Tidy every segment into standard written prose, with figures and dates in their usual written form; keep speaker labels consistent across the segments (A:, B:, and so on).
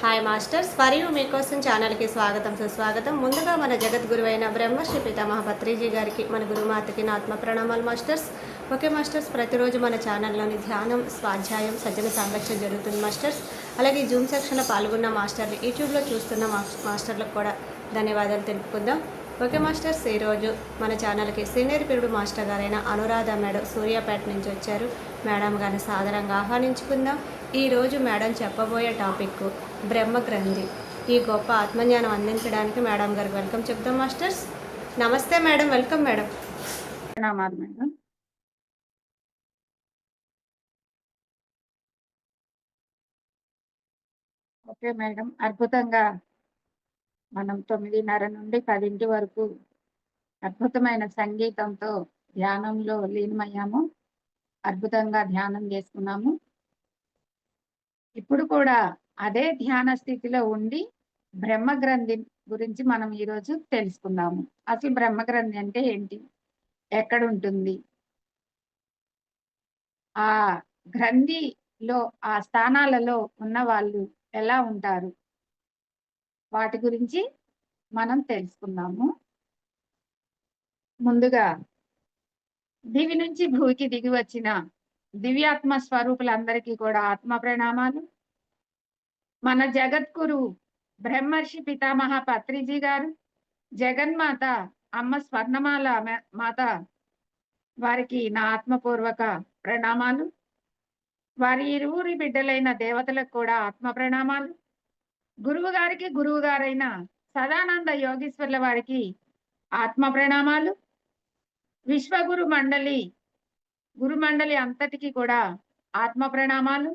A: Hi masters, మరియు మీకోసం ఛానల్కి స్వాగతం సుస్వాగతం. ముందుగా మన జగద్గురువైన బ్రహ్మశ్రీ పితామహ పత్రిజీ గారికి, మన గురుమాతకి నా ఆత్మ ప్రణామాలు మాస్టర్స్. ఓకే మాస్టర్స్, ప్రతిరోజు మన ఛానల్లోని ధ్యానం, స్వాధ్యాయం, సజ్జన సాంగత్యం జరుగుతుంది మాస్టర్స్. అలాగే జూమ్ సెక్షన్లో పాల్గొన్న మాస్టర్లు, యూట్యూబ్లో చూస్తున్న మాస్టర్లకు కూడా ధన్యవాదాలు తెలుపుకుందాం. ఓకే మాస్టర్స్, ఈరోజు మన ఛానల్కి సీనియర్ పీరియడ్ మాస్టర్ గారైన అనురాధ మేడం సూర్యాపేట నుంచి వచ్చారు. మేడం గారిని సాదరంగా ఆహ్వానించుకుందాం. ఈరోజు మేడం చెప్పబోయే టాపిక్ బ్రహ్మగ్రంథి. ఈ గొప్ప ఆత్మజ్ఞానం అందించడానికి మేడం గారికి వెల్కమ్ చెప్తాం మాస్టర్స్. నమస్తే madam, welcome madam.
B: Madam. Okay madam, అద్భుతంగా మనం 9:30 నుండి 10 వరకు అద్భుతమైన సంగీతంతో ధ్యానంలో లీనమయ్యాము. అద్భుతంగా ధ్యానం చేసుకున్నాము. ఇప్పుడు కూడా అదే ధ్యాన స్థితిలో ఉండి బ్రహ్మగ్రంథి గురించి మనం ఈరోజు తెలుసుకుందాము. అసలు బ్రహ్మగ్రంథి అంటే ఏంటి, ఎక్కడ ఉంటుంది, ఆ గ్రంథిలో ఆ స్థానాలలో ఉన్న వాళ్ళు ఎలా ఉంటారు, వాటి గురించి మనం తెలుసుకుందాము. ముందుగా దివి నుంచి భూమికి దిగి వచ్చిన దివ్యాత్మ స్వరూపులందరికీ కూడా ఆత్మ ప్రణామాలు. మన జగద్గురు బ్రహ్మర్షి పితామహ పత్రిజీ గారు, జగన్మాత అమ్మ స్వర్ణమాల మాత వారికి నా ఆత్మపూర్వక ప్రణామాలు. వారి ఇరువురి బిడ్డలైన దేవతలకు కూడా ఆత్మ ప్రణామాలు. గురువు గారికి గురువు గారైన సదానంద యోగీశ్వర్ల వారికి ఆత్మ ప్రణామాలు. విశ్వగురు మండలి గురుమండలి అంతటికి కూడా ఆత్మ ప్రణామాలు.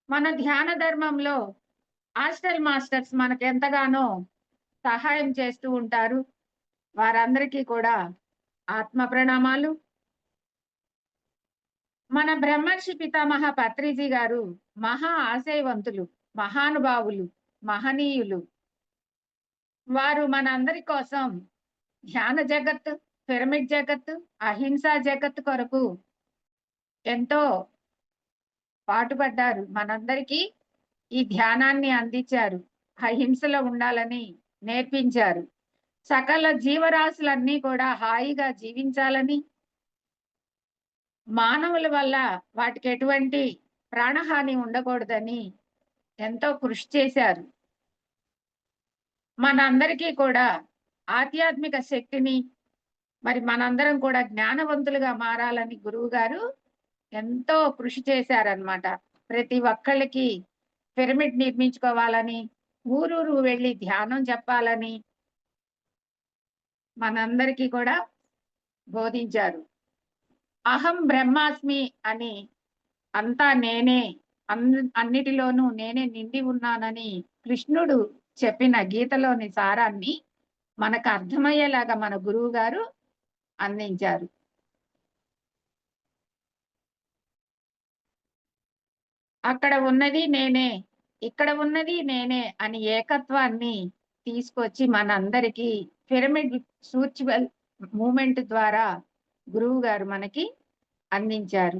B: మన ధ్యాన ధర్మంలో హాస్టల్ మాస్టర్స్ మనకు ఎంతగానో సహాయం చేస్తూ ఉంటారు. వారందరికీ కూడా ఆత్మ ప్రణామాలు. మన బ్రహ్మర్షి పితామహ పత్రిజీ గారు మహా ఆశయవంతులు, మహానుభావులు, మహనీయులు. వారు మన అందరి కోసం ధ్యాన జగత్, పిరమిడ్ జగత్, అహింసా జగత్ కొరకు ఎంతో పాటుపడ్డారు. మనందరికీ ఈ ధ్యానాన్ని అందించారు. అహింసలో ఉండాలని నేర్పించారు. సకల జీవరాశులన్నీ కూడా హాయిగా జీవించాలని, మానవుల వల్ల వాటికి ఎటువంటి ప్రాణహాని ఉండకూడదని ఎంతో కృషి చేశారు. మనందరికీ కూడా ఆధ్యాత్మిక శక్తిని, మరి మనందరం కూడా జ్ఞానవంతులుగా మారాలని గురువు గారు ఎంతో కృషి చేశారనమాట. ప్రతి ఒక్కళ్ళకి పిరమిడ్ నిర్మించుకోవాలని, ఊరూరు వెళ్ళి ధ్యానం చెప్పాలని మనందరికీ కూడా బోధించారు. అహం బ్రహ్మాస్మి అని, అంతా నేనే, అన్నిటిలోనూ నేనే నిండి ఉన్నానని కృష్ణుడు చెప్పిన గీతలోని సారాన్ని మనకు అర్థమయ్యేలాగా మన గురువు గారు అందించారు. అక్కడ ఉన్నది నేనే, ఇక్కడ ఉన్నది నేనే అని ఏకత్వాన్ని తీసుకొచ్చి మనందరికీ పిరమిడ్ స్పిరిచువల్ మూమెంట్ ద్వారా గురువు గారు మనకి అందించారు.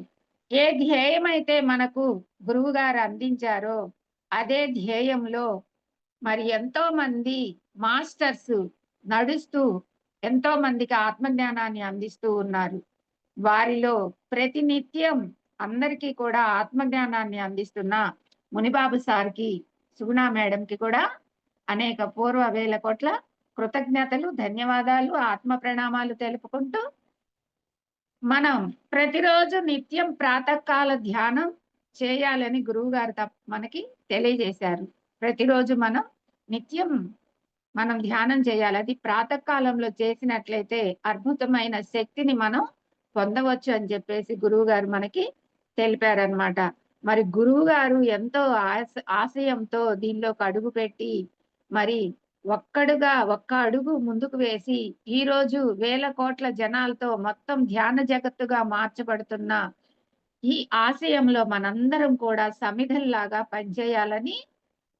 B: ఏ ధ్యేయమైతే మనకు గురువు గారు అందించారో అదే ధ్యేయంలో మరి ఎంతో మంది మాస్టర్స్ నడుస్తూ ఎంతో మందికి ఆత్మజ్ఞానాన్ని అందిస్తూ ఉన్నారు. వారిలో ప్రతినిత్యం అందరికీ కూడా ఆత్మజ్ఞానాన్ని అందిస్తున్న మునిబాబు సార్కి, సుగుణా మేడంకి కూడా అనేక పూర్వ వేల కోట్ల కృతజ్ఞతలు, ధన్యవాదాలు, ఆత్మ ప్రణామాలు తెలుపుకుంటూ మనం ప్రతిరోజు నిత్యం ప్రాతకాల ధ్యానం చేయాలని గురువు గారు మనకి తెలియజేశారు. ప్రతిరోజు నిత్యం మనం ధ్యానం చేయాలి. అది ప్రాతకాలంలో చేసినట్లయితే అద్భుతమైన శక్తిని మనం పొందవచ్చు అని చెప్పేసి గురువు గారు మనకి తెలిపారనమాట. మరి గురువు గారు ఎంతో ఆశయంతో దీనిలోకి అడుగు పెట్టి మరి ఒక్క అడుగు ముందుకు వేసి ఈ రోజు వేల కోట్ల జనాలతో మొత్తం ధ్యాన జగత్తుగా మార్చబడుతున్న ఈ ఆశయంలో మనందరం కూడా సమిధల్లాగా పనిచేయాలని,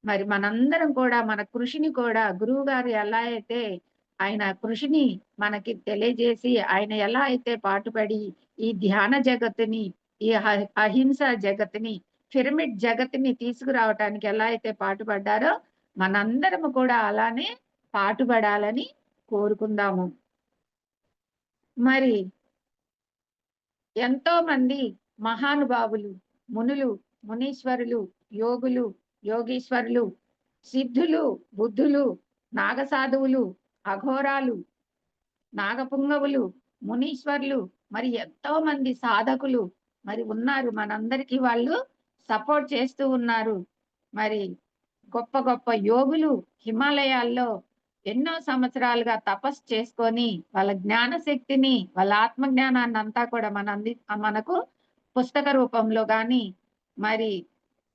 B: మరి మనందరం కూడా మన కృషిని కూడా గురువు గారు ఎలా అయితే ఆయన కృషిని మనకి తెలియజేసి, ఆయన ఎలా అయితే పాటుపడి ఈ ధ్యాన జగత్తుని, ఈ అహింస జగత్తుని పిరమిడ్ జగత్తుని తీసుకురావటానికి ఎలా అయితే పాటుపడ్డారో మనందరము కూడా అలానే పాటుపడాలని కోరుకుందాము. మరి ఎంతో మంది మహానుభావులు, మునులు, మునీశ్వరులు, యోగులు, యోగీశ్వరులు, సిద్ధులు, బుద్ధులు, నాగసాధువులు, అఘోరాలు, నాగపుంగవులు, మునీశ్వర్లు, మరి ఎంతో మంది సాధకులు మరి ఉన్నారు. మనందరికీ వాళ్ళు సపోర్ట్ చేస్తూ ఉన్నారు. మరి గొప్ప గొప్ప యోగులు హిమాలయాల్లో ఎన్నో సంవత్సరాలుగా తపస్సు చేసుకొని వాళ్ళ జ్ఞాన శక్తిని, వాళ్ళ ఆత్మ జ్ఞానాన్ని అంతా కూడా మనకు పుస్తక రూపంలో గాని, మరి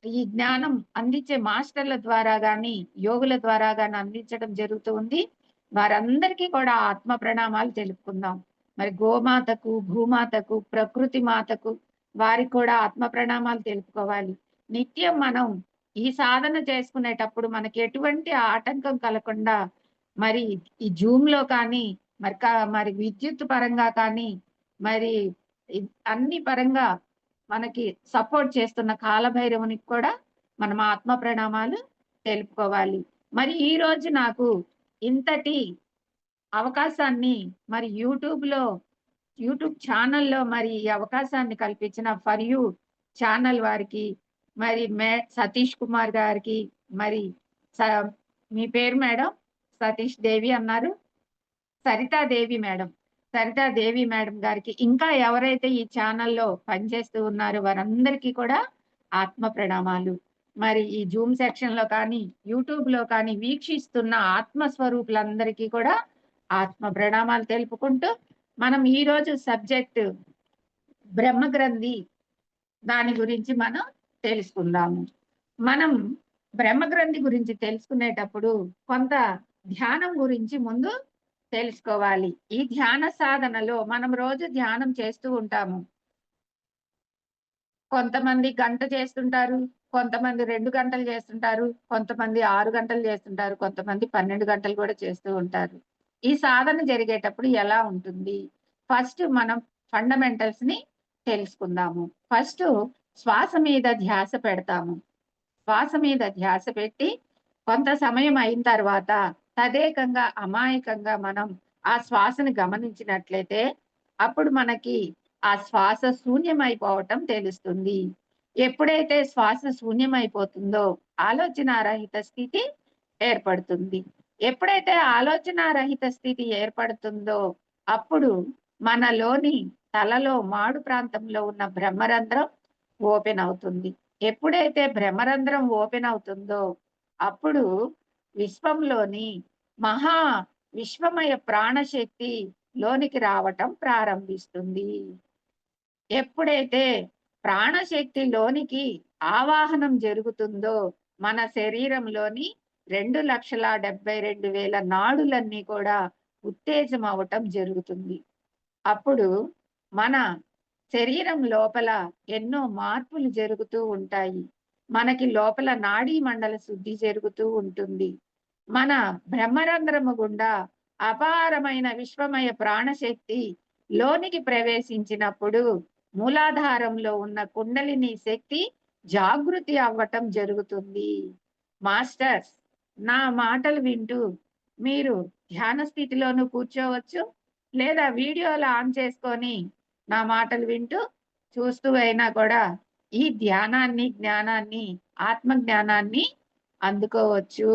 B: ఈ జ్ఞానం అందించే మాస్టర్ల ద్వారా గాని, యోగుల ద్వారా గాని అందించడం జరుగుతూ ఉంది. వారందరికీ కూడా ఆత్మ ప్రణామాలు తెలుపుకుందాం. మరి గోమాతకు, భూమాతకు, ప్రకృతి మాతకు వారికి కూడా ఆత్మ ప్రణామాలు తెలుపుకోవాలి. నిత్యం మనం ఈ సాధన చేసుకునేటప్పుడు మనకి ఎటువంటి ఆటంకం కలగకుండా మరి ఈ జూమ్ లో కానీ మరి విద్యుత్ పరంగా కానీ మరి అన్ని పరంగా మనకి సపోర్ట్ చేస్తున్న కాలభైరవునికి కూడా మనం ఆత్మ ప్రణామాలు తెలుపుకోవాలి. మరి ఈ రోజు నాకు ఇంతటి అవకాశాన్ని మరి యూట్యూబ్ ఛానల్లో మరి ఈ అవకాశాన్ని కల్పించిన ఫర్ యూ ఛానల్ వారికి, మరి సతీష్ కుమార్ గారికి, మరి మీ పేరు మేడం? సతీష్ దేవి అన్నారు. సరితాదేవి మేడం గారికి, ఇంకా ఎవరైతే ఈ ఛానల్లో పనిచేస్తూ ఉన్నారో వారందరికీ కూడా ఆత్మ ప్రణామాలు. మరి ఈ జూమ్ సెక్షన్ లో కానీ, యూట్యూబ్ లో కానీ వీక్షిస్తున్న ఆత్మస్వరూపులందరికీ కూడా ఆత్మ ప్రణామాలు తెలుపుకుంటూ మనం ఈ రోజు సబ్జెక్ట్ బ్రహ్మగ్రంథి దాని గురించి మనం తెలుసుకుందాము. మనం బ్రహ్మగ్రంథి గురించి తెలుసుకునేటప్పుడు కొంత ధ్యానం గురించి ముందు తెలుసుకోవాలి. ఈ ధ్యాన సాధనలో మనం రోజు ధ్యానం చేస్తూ ఉంటాము. కొంతమంది గంట చేస్తుంటారు, కొంతమంది 2 గంటలు చేస్తుంటారు, కొంతమంది 6 గంటలు చేస్తుంటారు, కొంతమంది 12 గంటలు కూడా చేస్తూ ఉంటారు. ఈ సాధన జరిగేటప్పుడు ఎలా ఉంటుంది? ఫస్ట్ మనం ఫండమెంటల్స్ ని తెలుసుకుందాము. ఫస్ట్ శ్వాస మీద ధ్యాస పెడతాము. శ్వాస మీద ధ్యాస పెట్టి కొంత సమయం అయిన తర్వాత తదేకంగా అమాయకంగా మనం ఆ శ్వాసను గమనించినట్లయితే అప్పుడు మనకి ఆ శ్వాస శూన్యమైపోవటం తెలుస్తుంది. ఎప్పుడైతే శ్వాస శూన్యమైపోతుందో ఆలోచనారహిత స్థితి ఏర్పడుతుంది. ఎప్పుడైతే ఆలోచనారహిత స్థితి ఏర్పడుతుందో అప్పుడు మనలోని తలలో మాడు ప్రాంతంలో ఉన్న బ్రహ్మరంధ్రం ఓపెన్ అవుతుంది. ఎప్పుడైతే బ్రహ్మరంధ్రం ఓపెన్ అవుతుందో అప్పుడు విశ్వంలోని మహా విశ్వమయ ప్రాణశక్తి లోనికి రావటం ప్రారంభిస్తుంది. ఎప్పుడైతే ప్రాణశక్తి లోనికి ఆవాహనం జరుగుతుందో మన శరీరంలోని 2,72,000 నాడులన్నీ కూడా ఉత్తేజం అవటం జరుగుతుంది. అప్పుడు మన శరీరం లోపల ఎన్నో మార్పులు జరుగుతూ ఉంటాయి. మనకి లోపల నాడీ మండల శుద్ధి జరుగుతూ ఉంటుంది. మన బ్రహ్మరంధ్రము గుండా అపారమైన విశ్వమయ ప్రాణశక్తి లోనికి ప్రవేశించినప్పుడు మూలాధారంలో ఉన్న కుండలిని శక్తి జాగృతి అవ్వటం జరుగుతుంది. మాస్టర్స్, నా మాటలు వింటూ మీరు ధ్యాన స్థితిలోనూ కూర్చోవచ్చు, లేదా వీడియోలు ఆన్ చేసుకొని నా మాటలు వింటూ చూస్తూ అయినా కూడా ఈ ధ్యానాన్ని, జ్ఞానాన్ని, ఆత్మ జ్ఞానాన్ని అందుకోవచ్చు.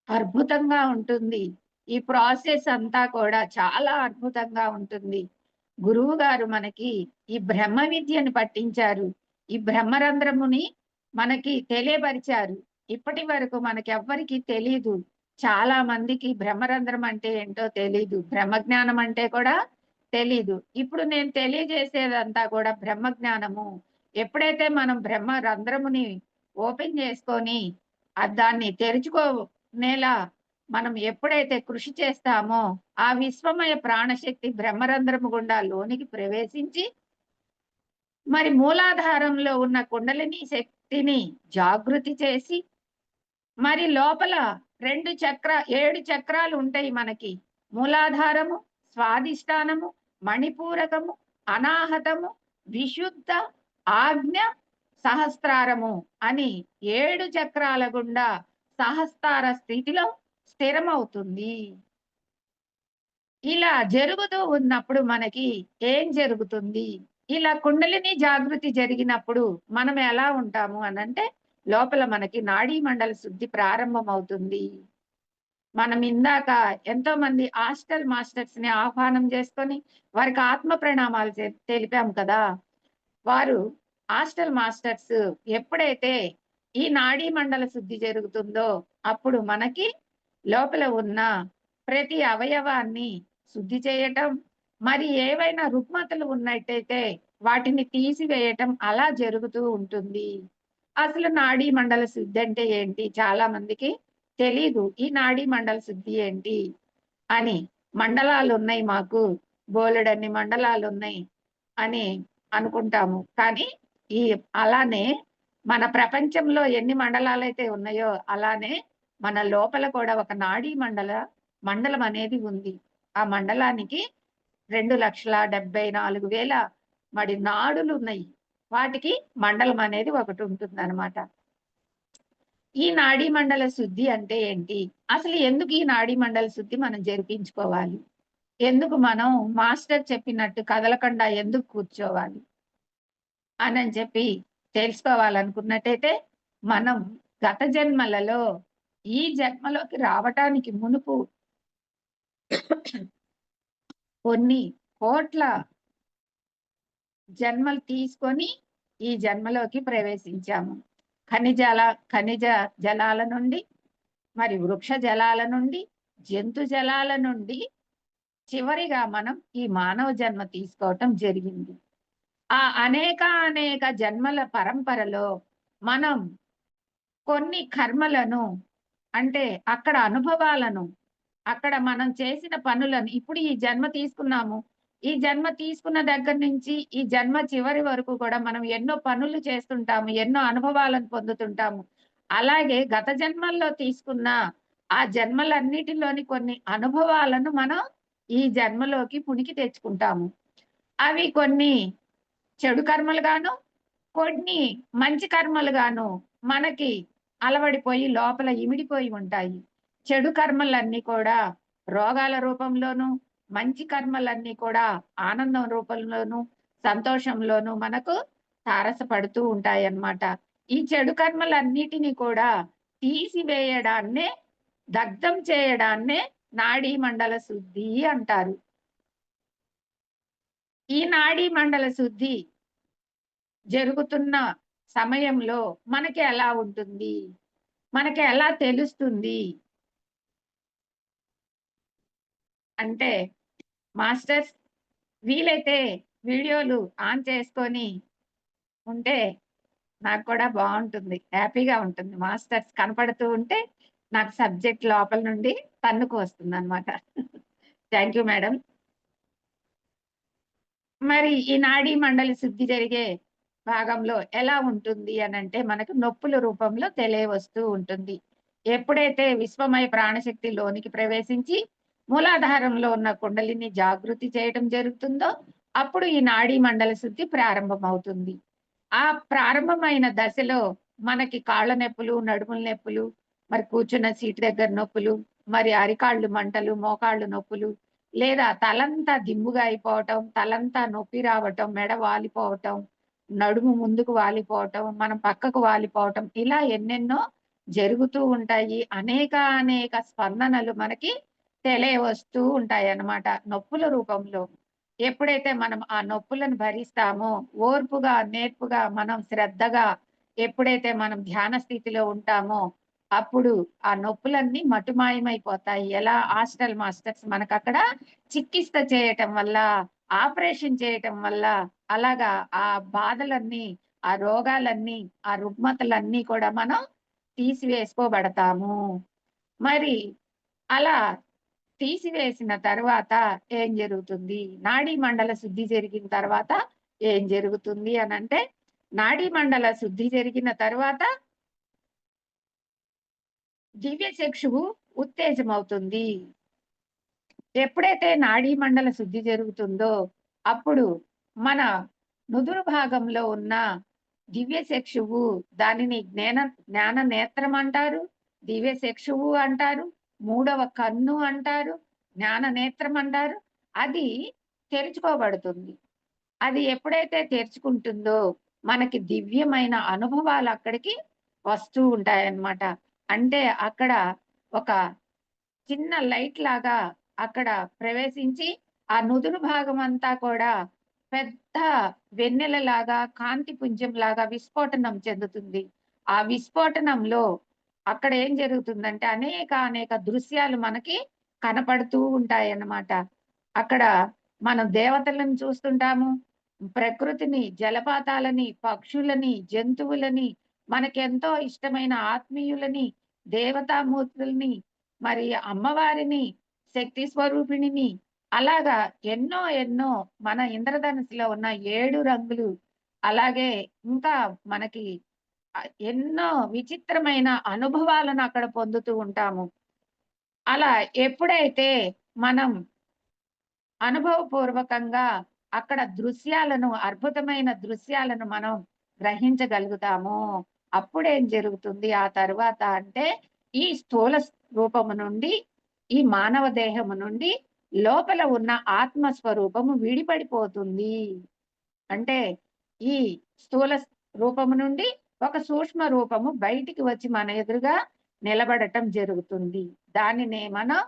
B: అద్భుతంగా ఉంటుంది. ఈ ప్రాసెస్ అంతా కూడా చాలా అద్భుతంగా ఉంటుంది. గురువు గారు మనకి ఈ బ్రహ్మ విద్యను పట్టించారు. ఈ బ్రహ్మరంధ్రముని మనకి తెలియపరిచారు. ఇప్పటి వరకు మనకి ఎవ్వరికి తెలీదు. చాలా మందికి బ్రహ్మరంధ్రం అంటే ఏంటో తెలీదు, బ్రహ్మజ్ఞానం అంటే కూడా తెలీదు. ఇప్పుడు నేను తెలియజేసేదంతా కూడా బ్రహ్మజ్ఞానము. ఎప్పుడైతే మనం బ్రహ్మరంధ్రముని ఓపెన్ చేసుకొని దాన్ని తెరుచుకోనేలా మనం ఎప్పుడైతే కృషి చేస్తామో ఆ విశ్వమయ ప్రాణశక్తి బ్రహ్మరంధ్రము గుండా లోనికి ప్రవేశించి మరి మూలాధారంలో ఉన్న కుండలిని శక్తిని జాగృతి చేసి మరి లోపల 7 చక్రాలు ఉంటాయి మనకి. మూలాధారము, స్వాదిష్టానము, మణిపూరకము, అనాహతము, విశుద్ధ, ఆజ్ఞ, సహస్రారము అని 7 చక్రాల గుండా సహస్రార స్థితిలో స్థిరమవుతుంది. ఇలా జరుగుతూ ఉన్నప్పుడు మనకి ఏం జరుగుతుంది? ఇలా కుండలిని జాగృతి జరిగినప్పుడు మనం ఎలా ఉంటాము అనంటే, లోపల మనకి నాడీ మండల శుద్ధి ప్రారంభమవుతుంది. మనం ఇందాక ఎంతో మంది హాస్టల్ మాస్టర్స్ ని ఆహ్వానం చేసుకొని వారికి ఆత్మ ప్రణామాలు తెలిపాం కదా. వారు హాస్టల్ మాస్టర్స్ ఎప్పుడైతే ఈ నాడీ మండల శుద్ధి జరుగుతుందో అప్పుడు మనకి లోపల ఉన్న ప్రతి అవయవాన్ని శుద్ధి చేయటం, మరి ఏవైనా రుగ్మతలు ఉన్నట్టయితే వాటిని తీసివేయటం అలా జరుగుతూ ఉంటుంది. అసలు నాడీ మండల శుద్ధి అంటే ఏంటి? చాలా మందికి తెలీదు. ఈ నాడీ మండల శుద్ధి ఏంటి అని. మండలాలు ఉన్నాయి, మాకు బోలెడన్ని మండలాలు ఉన్నాయి అని అనుకుంటాము. కానీ ఈ అలానే మన ప్రపంచంలో ఎన్ని మండలాలైతే ఉన్నాయో అలానే మన లోపల కూడా ఒక నాడీ మండలం అనేది ఉంది. ఆ మండలానికి 2,74,000 మరి నాడులు ఉన్నాయి. వాటికి మండలం అనేది ఒకటి ఉంటుంది అనమాట. ఈ నాడీ మండల శుద్ధి అంటే ఏంటి? అసలు ఎందుకు ఈ నాడీ మండల శుద్ధి మనం జరిపించుకోవాలి? ఎందుకు మనం మాస్టర్ చెప్పినట్టు కదలకుండా ఎందుకు కూర్చోవాలి అని చెప్పి తెలుసుకోవాలనుకున్నట్టయితే, మనం గత జన్మలలో ఈ జన్మలోకి రావటానికి మునుపు కొన్ని కోట్ల జన్మలు తీసుకొని ఈ జన్మలోకి ప్రవేశించాము. ఖనిజ జలాల నుండి, మరి వృక్ష జలాల నుండి, జంతు జలాల నుండి చివరిగా మనం ఈ మానవ జన్మ తీసుకోవటం జరిగింది. ఆ అనేక జన్మల పరంపరలో మనం కొన్ని కర్మలను, అంటే అక్కడ అనుభవాలను, అక్కడ మనం చేసిన పనులను, ఇప్పుడు ఈ జన్మ తీసుకున్నాము. ఈ జన్మ తీసుకున్న దగ్గర నుంచి ఈ జన్మ చివరి వరకు కూడా మనం ఎన్నో పనులు చేస్తుంటాము, ఎన్నో అనుభవాలను పొందుతుంటాము. అలాగే గత జన్మల్లో తీసుకున్న ఆ జన్మలన్నిటిలోని కొన్ని అనుభవాలను మనం ఈ జన్మలోకి పుణికి తెచ్చుకుంటాము. అవి కొన్ని చెడు కర్మలుగాను, కొన్ని మంచి కర్మలుగాను మనకి అలవడిపోయి లోపల ఇమిడిపోయి ఉంటాయి. చెడు కర్మలన్నీ కూడా రోగాల రూపంలోను, మంచి కర్మలన్నీ కూడా ఆనందం రూపంలోను, సంతోషంలోను మనకు తారసపడుతూ ఉంటాయి అన్నమాట. ఈ చెడు కర్మలన్నిటినీ కూడా తీసివేయడాన్నే, దగ్ధం చేయడాన్నే నాడీ మండల శుద్ధి అంటారు. ఈ నాడీ మండల శుద్ధి జరుగుతున్న సమయంలో మనకి ఎలా ఉంటుంది? మనకి ఎలా తెలుస్తుంది అంటే, మాస్టర్స్ వీలైతే వీడియోలు ఆన్ చేసుకొని ఉంటే నాకు కూడా బాగుంటుంది, హ్యాపీగా ఉంటుంది. మాస్టర్స్ కనపడుతూ ఉంటే నాకు సబ్జెక్ట్ లోపల నుండి తన్నుకు వస్తుంది అనమాట. Thank you madam. మరి ఈ నాడీ మండలి శుద్ధి జరిగే భాగంలో ఎలా ఉంటుంది అని అంటే, మనకు నొప్పుల రూపంలో తెలియవస్తూ ఉంటుంది. ఎప్పుడైతే విశ్వమయ ప్రాణశక్తి లోనికి ప్రవేశించి మూలాధారంలో ఉన్న కుండలిని జాగృతి చేయడం జరుగుతుందో అప్పుడు ఈ నాడీ మండల శుద్ధి ప్రారంభమవుతుంది. ఆ ప్రారంభమైన దశలో మనకి కాళ్ళ నొప్పులు, నడుముల నొప్పులు, మరి కూర్చున్న సీటు దగ్గర నొప్పులు, మరి అరికాళ్ళు మంటలు, మోకాళ్ళు నొప్పులు, లేదా తలంతా దిమ్ముగా అయిపోవటం, తలంతా నొప్పి రావటం, మెడ వాలిపోవటం, నడుము ముందుకు వాలిపోవటం, మనం పక్కకు వాలిపోవటం, ఇలా ఎన్నెన్నో జరుగుతూ ఉంటాయి. అనేక స్పందనలు మనకి తెలియవస్తూ ఉంటాయి అన్నమాట నొప్పుల రూపంలో. ఎప్పుడైతే మనం ఆ నొప్పులను భరిస్తామో, ఓర్పుగా, నేర్పుగా, మనం శ్రద్ధగా ఎప్పుడైతే మనం ధ్యాన స్థితిలో ఉంటామో అప్పుడు ఆ నొప్పులన్నీ మటుమాయమైపోతాయి. ఎలా హాస్టల్ మాస్టర్స్ మనకు అక్కడ చికిత్స చేయటం వల్ల, ఆపరేషన్ చేయటం వల్ల అలాగా ఆ బాధలన్నీ, ఆ రోగాలన్నీ, ఆ రుగ్మతలన్నీ కూడా మనం తీసివేసుకోబడతాము. మరి అలా తీసివేసిన తర్వాత ఏం జరుగుతుంది? నాడీ మండల శుద్ధి జరిగిన తర్వాత ఏం జరుగుతుంది అనంటే, నాడీ మండల శుద్ధి జరిగిన తర్వాత దివ్య చక్షువు ఉత్తేజమవుతుంది. ఎప్పుడైతే నాడీ మండల శుద్ధి జరుగుతుందో అప్పుడు మన నుదురు భాగంలో ఉన్న దివ్య చక్షువు, దానిని జ్ఞాన నేత్రం అంటారు, దివ్య చక్షువు అంటారు, మూడవ కన్ను అంటారు, జ్ఞాన నేత్రం అంటారు. అది తెరుచుకోబడుతుంది. అది ఎప్పుడైతే తెరుచుకుంటుందో మనకి దివ్యమైన అనుభవాలు అక్కడికి వస్తూ ఉంటాయన్నమాట. అంటే అక్కడ ఒక చిన్న లైట్ లాగా అక్కడ ప్రవేశించి ఆ నుదురు భాగం అంతా కూడా పెద్ద వెన్నెలలాగా కాంతి పుంజం లాగా విస్ఫోటనం చెందుతుంది. ఆ విస్ఫోటనంలో అక్కడ ఏం జరుగుతుందంటే అనేక దృశ్యాలు మనకి కనపడుతూ ఉంటాయన్నమాట. అక్కడ మనం దేవతలను చూస్తుంటాము, ప్రకృతిని, జలపాతాలని, పక్షులని, జంతువులని, మనకెంతో ఇష్టమైన ఆత్మీయులని, దేవతామూర్తుల్ని, మరి అమ్మవారిని, శక్తి స్వరూపిణిని, అలాగా ఎన్నో మన ఇంద్రధనుస్సులో ఉన్న 7 రంగులు, అలాగే ఇంకా మనకి ఎన్నో విచిత్రమైన అనుభవాలను అక్కడ పొందుతూ ఉంటాము. అలా ఎప్పుడైతే మనం అనుభవపూర్వకంగా అక్కడ దృశ్యాలను, అద్భుతమైన దృశ్యాలను మనం గ్రహించగలుగుతాము. అప్పుడేం జరుగుతుంది ఆ తరువాత అంటే, ఈ స్థూల రూపము నుండి, ఈ మానవ దేహము నుండి లోపల ఉన్న ఆత్మ స్వరూపము విడిపడిపోతుంది. అంటే ఈ స్థూల రూపము నుండి ఒక సూక్ష్మ రూపము బయటికి వచ్చి మన ఎదురుగా నిలబడటం జరుగుతుంది. దానినే మనం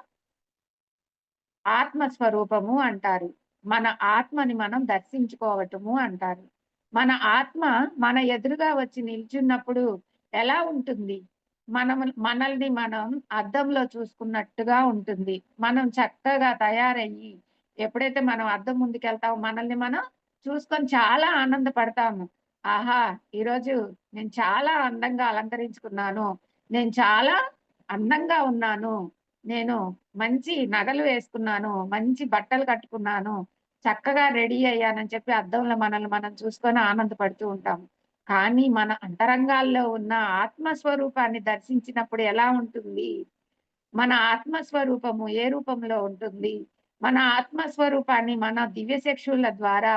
B: ఆత్మస్వరూపము అంటారు. మన ఆత్మని మనం దర్శించుకోవటము అంటారు. మన ఆత్మ మన ఎదురుగా వచ్చి నిల్చున్నప్పుడు ఎలా ఉంటుంది? మనల్ని మనం అద్దంలో చూసుకున్నట్టుగా ఉంటుంది. మనం చక్కగా తయారయ్యి ఎప్పుడైతే మనం అద్దం ముందుకెళ్తామో మనల్ని మనం చూసుకొని చాలా ఆనందపడతాము. ఆహా! ఈరోజు నేను చాలా అందంగా అలంకరించుకున్నాను. నేను చాలా అందంగా ఉన్నాను. నేను మంచి నగలు వేసుకున్నాను, మంచి బట్టలు కట్టుకున్నాను, చక్కగా రెడీ అయ్యానని చెప్పి అద్దంలో మనల్ని మనం చూసుకొని ఆనందపడుతూ ఉంటాం. కానీ మన అంతరంగాల్లో ఉన్న ఆత్మస్వరూపాన్ని దర్శించినప్పుడు ఎలా ఉంటుంది? మన ఆత్మస్వరూపము ఏ రూపంలో ఉంటుంది? మన ఆత్మస్వరూపాన్ని మన దివ్యచక్షుల ద్వారా,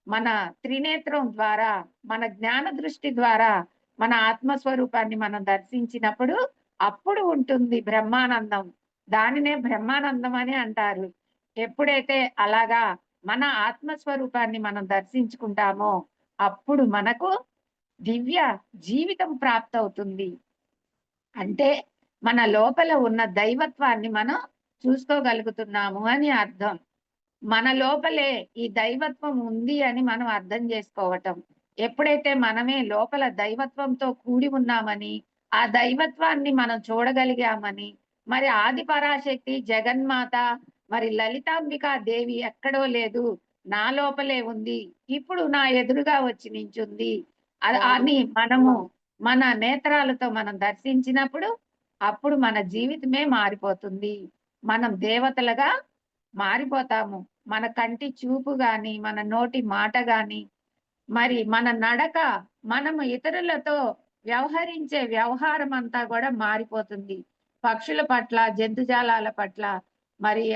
B: మన త్రినేత్రం ద్వారా, మన జ్ఞాన దృష్టి ద్వారా మన ఆత్మస్వరూపాన్ని మనం దర్శించినప్పుడు అప్పుడు ఉంటుంది బ్రహ్మానందం. దానినే బ్రహ్మానందం అని అంటారు. ఎప్పుడైతే అలాగా మన ఆత్మస్వరూపాన్ని మనం దర్శించుకుంటామో అప్పుడు మనకు దివ్య జీవితం ప్రాప్తవుతుంది. అంటే మన లోపల ఉన్న దైవత్వాన్ని మనం చూసుకోగలుగుతున్నాము అని అర్థం. మన లోపలే ఈ దైవత్వం ఉంది అని మనం అర్థం చేసుకోవటం. ఎప్పుడైతే మనమే లోపల దైవత్వంతో కూడి ఉన్నామని, ఆ దైవత్వాన్ని మనం చూడగలిగామని, మరి ఆది పరాశక్తి జగన్మాత, మరి లలితాంబికా దేవి ఎక్కడో లేదు, నా లోపలే ఉంది, ఇప్పుడు నా ఎదురుగా వచ్చి నించుంది అని మనము మన నేత్రాలతో మనం దర్శించినప్పుడు అప్పుడు మన జీవితమే మారిపోతుంది. మనం దేవతలుగా మారిపోతాము. మన కంటి చూపు గాని, మన నోటి మాట గాని, మరి మన నడక, మనము ఇతరులతో వ్యవహరించే వ్యవహారం అంతా కూడా మారిపోతుంది. పక్షుల పట్ల, జంతుజాలాల పట్ల, మరి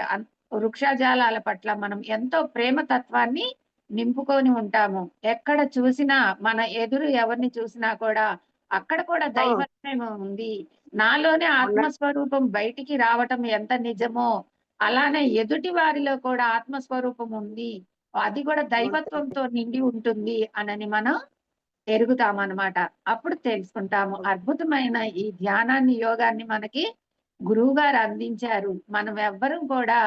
B: వృక్షజాలాల పట్ల మనం ఎంతో ప్రేమ తత్వాన్ని నింపుకొని ఉంటాము. ఎక్కడ చూసినా మన ఎదురు ఎవరిని చూసినా కూడా అక్కడ కూడా దైవత్వం ఉంది. నాలోనే ఆత్మస్వరూపం బయటికి రావటం ఎంత నిజమో అలానే ఎదుటి వారిలో కూడా ఆత్మస్వరూపం ఉంది. అది కూడా దైవత్వంతో నిండి ఉంటుంది అనని మనం ఎరుగుతామన్నమాట. అప్పుడు తెలుసుకుంటాము. అద్భుతమైన ఈ ధ్యానాన్ని, యోగాన్ని మనకి గురువుగారు అందించారు. మనం ఎవ్వరం కూడా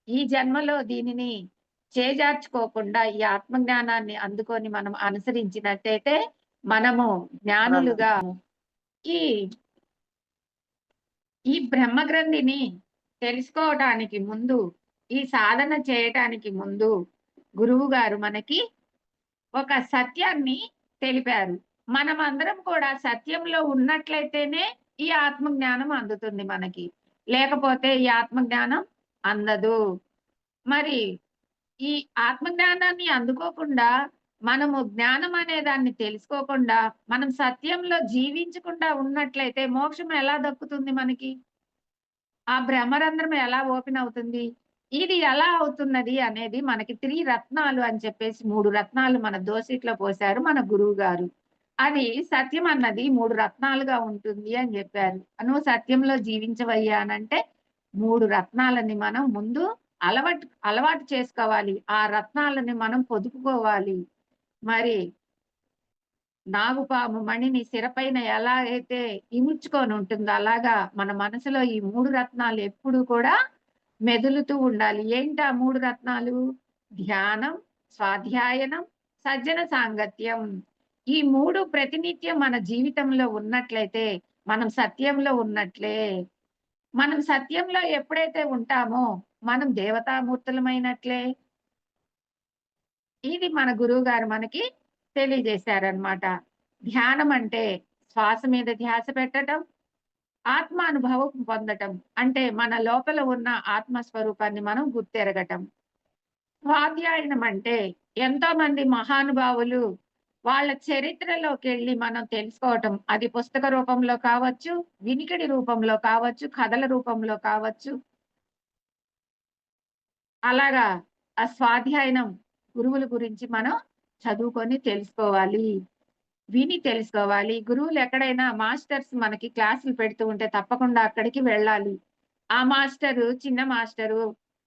B: ఈ జన్మలో దీనిని చేజార్చుకోకుండా ఈ ఆత్మజ్ఞానాన్ని అందుకొని మనం అనుసరించినట్టయితే మనము జ్ఞానులుగా ఈ ఈ బ్రహ్మగ్రంథిని తెలుసుకోవటానికి ముందు, ఈ సాధన చేయటానికి ముందు గురువు గారు మనకి ఒక సత్యాన్ని తెలిపారు. మనమందరం కూడా సత్యంలో ఉన్నట్లయితేనే ఈ ఆత్మజ్ఞానం అందుతుంది మనకి. లేకపోతే ఈ ఆత్మజ్ఞానం అందదు. మరి ఈ ఆత్మజ్ఞానాన్ని అందుకోకుండా, మనము జ్ఞానం అనే దాన్ని తెలుసుకోకుండా, మనం సత్యంలో జీవించకుండా ఉన్నట్లయితే మోక్షం ఎలా దక్కుతుంది మనకి? ఆ బ్రహ్మరంధ్రం ఎలా ఓపెన్ అవుతుంది? ఇది ఎలా అవుతున్నది అనేది మనకి త్రిరత్నాలు అని చెప్పేసి 3 రత్నాలు మన దోసిట్లో పోశారు మన గురువు గారు. అది సత్యం అన్నది 3 రత్నాలుగా ఉంటుంది అని చెప్పారు. నువ్వు సత్యంలో జీవించవయ్యా అనంటే 3 రత్నాలని మనం ముందు అలవాటు చేసుకోవాలి. ఆ రత్నాలని మనం పొదుపుకోవాలి. మరి నాగుపాము మణిని శిరపైన ఎలా అయితే ఇముడ్చుకొని ఉంటుందో అలాగా మన మనసులో ఈ 3 రత్నాలు ఎప్పుడు కూడా మెదులుతూ ఉండాలి. ఏంటి ఆ 3 రత్నాలు? ధ్యానం, స్వాధ్యాయనం, సజ్జన సాంగత్యం. ఈ 3 ప్రతినిత్యం మన జీవితంలో ఉన్నట్లయితే మనం సత్యంలో ఉన్నట్లే. మనం సత్యంలో ఎప్పుడైతే ఉంటామో మనం దేవతామూర్తులమైనట్లే. ఇది మన గురువుగారు మనకి తెలియజేశారనమాట. ధ్యానం అంటే శ్వాస మీద ధ్యాస పెట్టటం, ఆత్మానుభవం పొందటం. అంటే మన లోపల ఉన్న ఆత్మ స్వరూపాన్ని మనం గుర్తెరగటం. స్వాధ్యాయనం అంటే ఎంతో మంది మహానుభావులు వాళ్ళ చరిత్రలోకెళ్ళి మనం తెలుసుకోవటం. అది పుస్తక రూపంలో కావచ్చు, వినికిడి రూపంలో కావచ్చు, కథల రూపంలో కావచ్చు. అలాగా ఆ స్వాధ్యాయనం గురువుల గురించి మనం చదువుకొని తెలుసుకోవాలి. విని తెలుసుకోవాలి. గురువులు ఎక్కడైనా మాస్టర్స్ మనకి క్లాసులు పెడుతూ ఉంటే తప్పకుండా అక్కడికి వెళ్ళాలి. ఆ మాస్టరు చిన్న మాస్టరు,